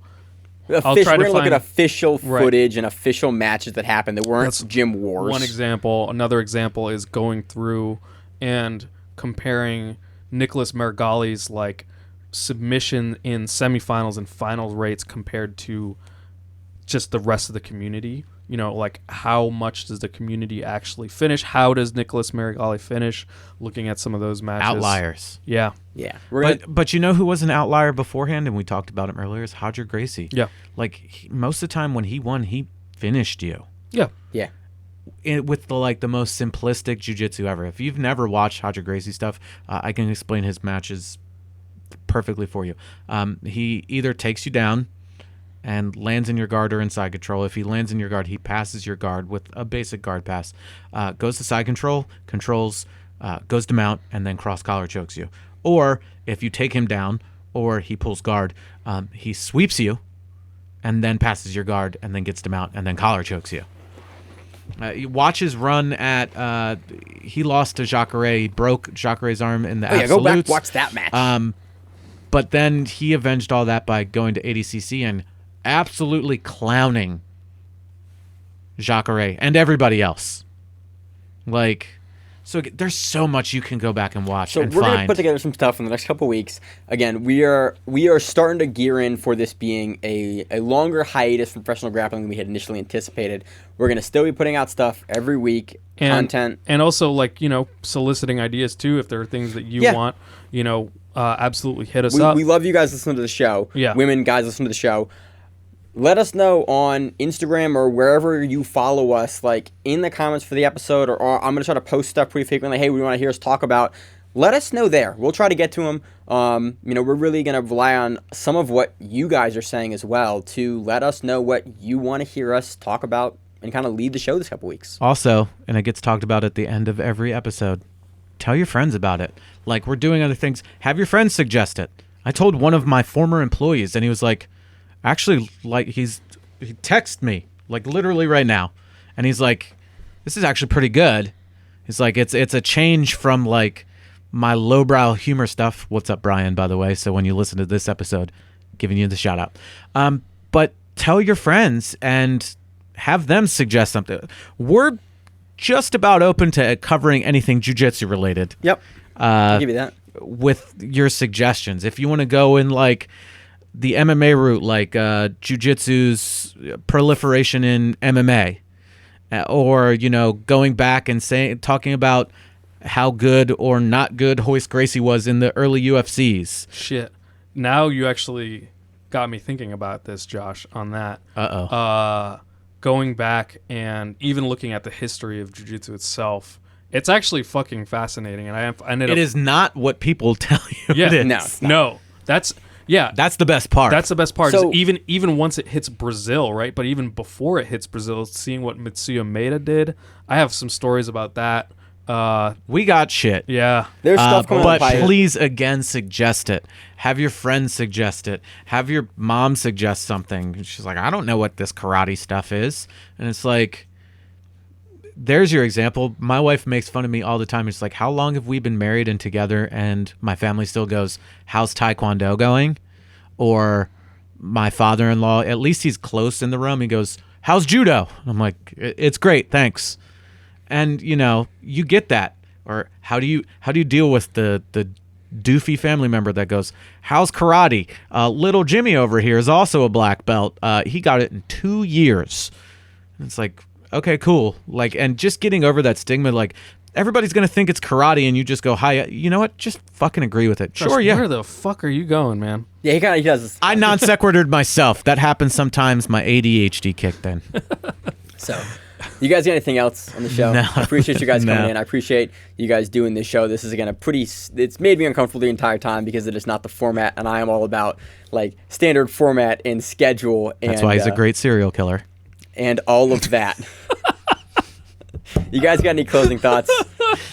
We're try to gonna look find- at official Right. footage and official matches that happened that weren't That's gym wars. one example. Another example is going through and comparing Nicholas Margali's like submission in semifinals and finals rates compared to just the rest of the community. You know, like how much does the community actually finish? How does Nicholas Marigali finish? Looking at some of those matches. Outliers. Yeah. Yeah. But you know who was an outlier beforehand, and we talked about him earlier, is Hodger Gracie. Yeah. Like most of the time when he won, he finished you. Yeah. Yeah. With the most simplistic jiu-jitsu ever. If you've never watched Hodger Gracie stuff, I can explain his matches perfectly for you. He either takes you down and lands in your guard or in side control. If he lands in your guard, he passes your guard with a basic guard pass. Goes to side control, controls, goes to mount, and then cross collar chokes you. Or if you take him down or he pulls guard, he sweeps you and then passes your guard and then gets to mount and then collar chokes you. You watch his run at he lost to Jacare. He broke Jacare's arm in the absolutes. Go back, watch that match. But then he avenged all that by going to ADCC and absolutely clowning Jacare and everybody else. Like, so there's so much you can go back and watch. So and we're find. gonna put together some stuff in the next couple weeks. Again, we are starting to gear in for this being a longer hiatus from professional grappling than we had initially anticipated. We're gonna still be putting out stuff every week, content, and also like soliciting ideas too. If there are things that you want, absolutely hit us up. We love you guys listening to the show. Yeah, women, guys, listen to the show. Let us know on Instagram or wherever you follow us, like in the comments for the episode, or I'm going to try to post stuff pretty frequently. Hey, we want to hear us talk about. Let us know there. We'll try to get to them. We're really going to rely on some of what you guys are saying as well to let us know what you want to hear us talk about and kind of lead the show this couple weeks. Also, and it gets talked about at the end of every episode, tell your friends about it. Like, we're doing other things. Have your friends suggest it. I told one of my former employees, and he was like, actually, like he texted me like literally right now, and he's like, "This is actually pretty good." He's like, "It's a change from like my lowbrow humor stuff." What's up, Brian? By the way, so when you listen to this episode, giving you the shout out. But tell your friends and have them suggest something. We're just about open to covering anything jiu-jitsu related. Yep, I'll give you that. With your suggestions, if you want to go in like the MMA route, like jiu-jitsu's proliferation in MMA, or going back and talking about how good or not good Royce Gracie was in the early UFCs. Shit, now you actually got me thinking about this, Josh. On that, going back and even looking at the history of jiu-jitsu itself, it's actually fucking fascinating. And it is not what people tell you. Yeah, it is. No, that's the best part. That's the best part. So, is even once it hits Brazil, right? But even before it hits Brazil, seeing what Mitsuya Maeda did, I have some stories about that. We got shit. Yeah, there's stuff coming but on the pipe. please, again, suggest it. Have your friends suggest it. Have your mom suggest something. She's like, I don't know what this karate stuff is, and it's like, there's your example. My wife makes fun of me all the time. It's like, how long have we been married and together? And my family still goes, how's Taekwondo going? Or my father-in-law, at least he's close in the room. He goes, how's judo? I'm like, it's great, thanks. And you get that. Or how do you deal with the doofy family member that goes, how's karate? Little Jimmy over here is also a black belt. He got it in 2 years. And it's like, okay, cool. Like, and just getting over that stigma, like, everybody's going to think it's karate, and you just go, hi, you know what? Just fucking agree with it. Josh, sure, yeah. Where the fuck are you going, man? Yeah, he does this. I non sequitured myself. That happens sometimes. My ADHD kicked in. So, you guys got anything else on the show? No. I appreciate you guys coming No. in. I appreciate you guys doing this show. This is, again, it's made me uncomfortable the entire time because it is not the format, and I am all about, like, standard format and schedule. That's why he's a great serial killer. And all of that. You guys got any closing thoughts?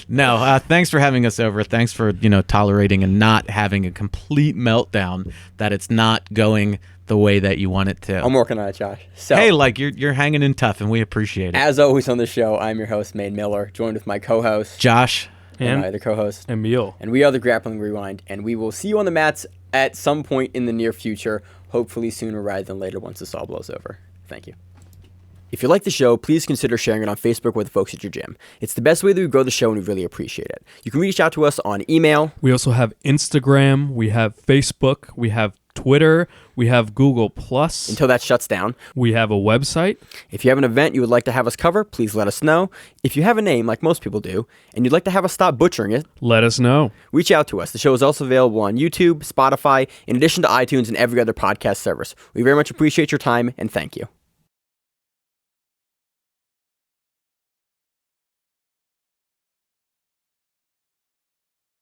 No, thanks for having us over. Thanks for, tolerating and not having a complete meltdown that it's not going the way that you want it to. I'm working on it, Josh. So, hey, like, you're hanging in tough, and we appreciate it. as always on the show, I'm your host, Maine Miller, joined with my co-host, Josh. and my other co-host, Emil. and we are the Grappling Rewind, and we will see you on the mats at some point in the near future, hopefully sooner rather than later once this all blows over. Thank you. If you like the show, please consider sharing it on Facebook with the folks at your gym. It's the best way that we grow the show, and we really appreciate it. You can reach out to us on email. We also have Instagram, we have Facebook, we have Twitter, we have Google+. Until that shuts down. We have a website. If you have an event you would like to have us cover, please let us know. If you have a name, like most people do, and you'd like to have us stop butchering it, Let us know. reach out to us. The show is also available on YouTube, Spotify, in addition to iTunes and every other podcast service. We very much appreciate your time, and thank you.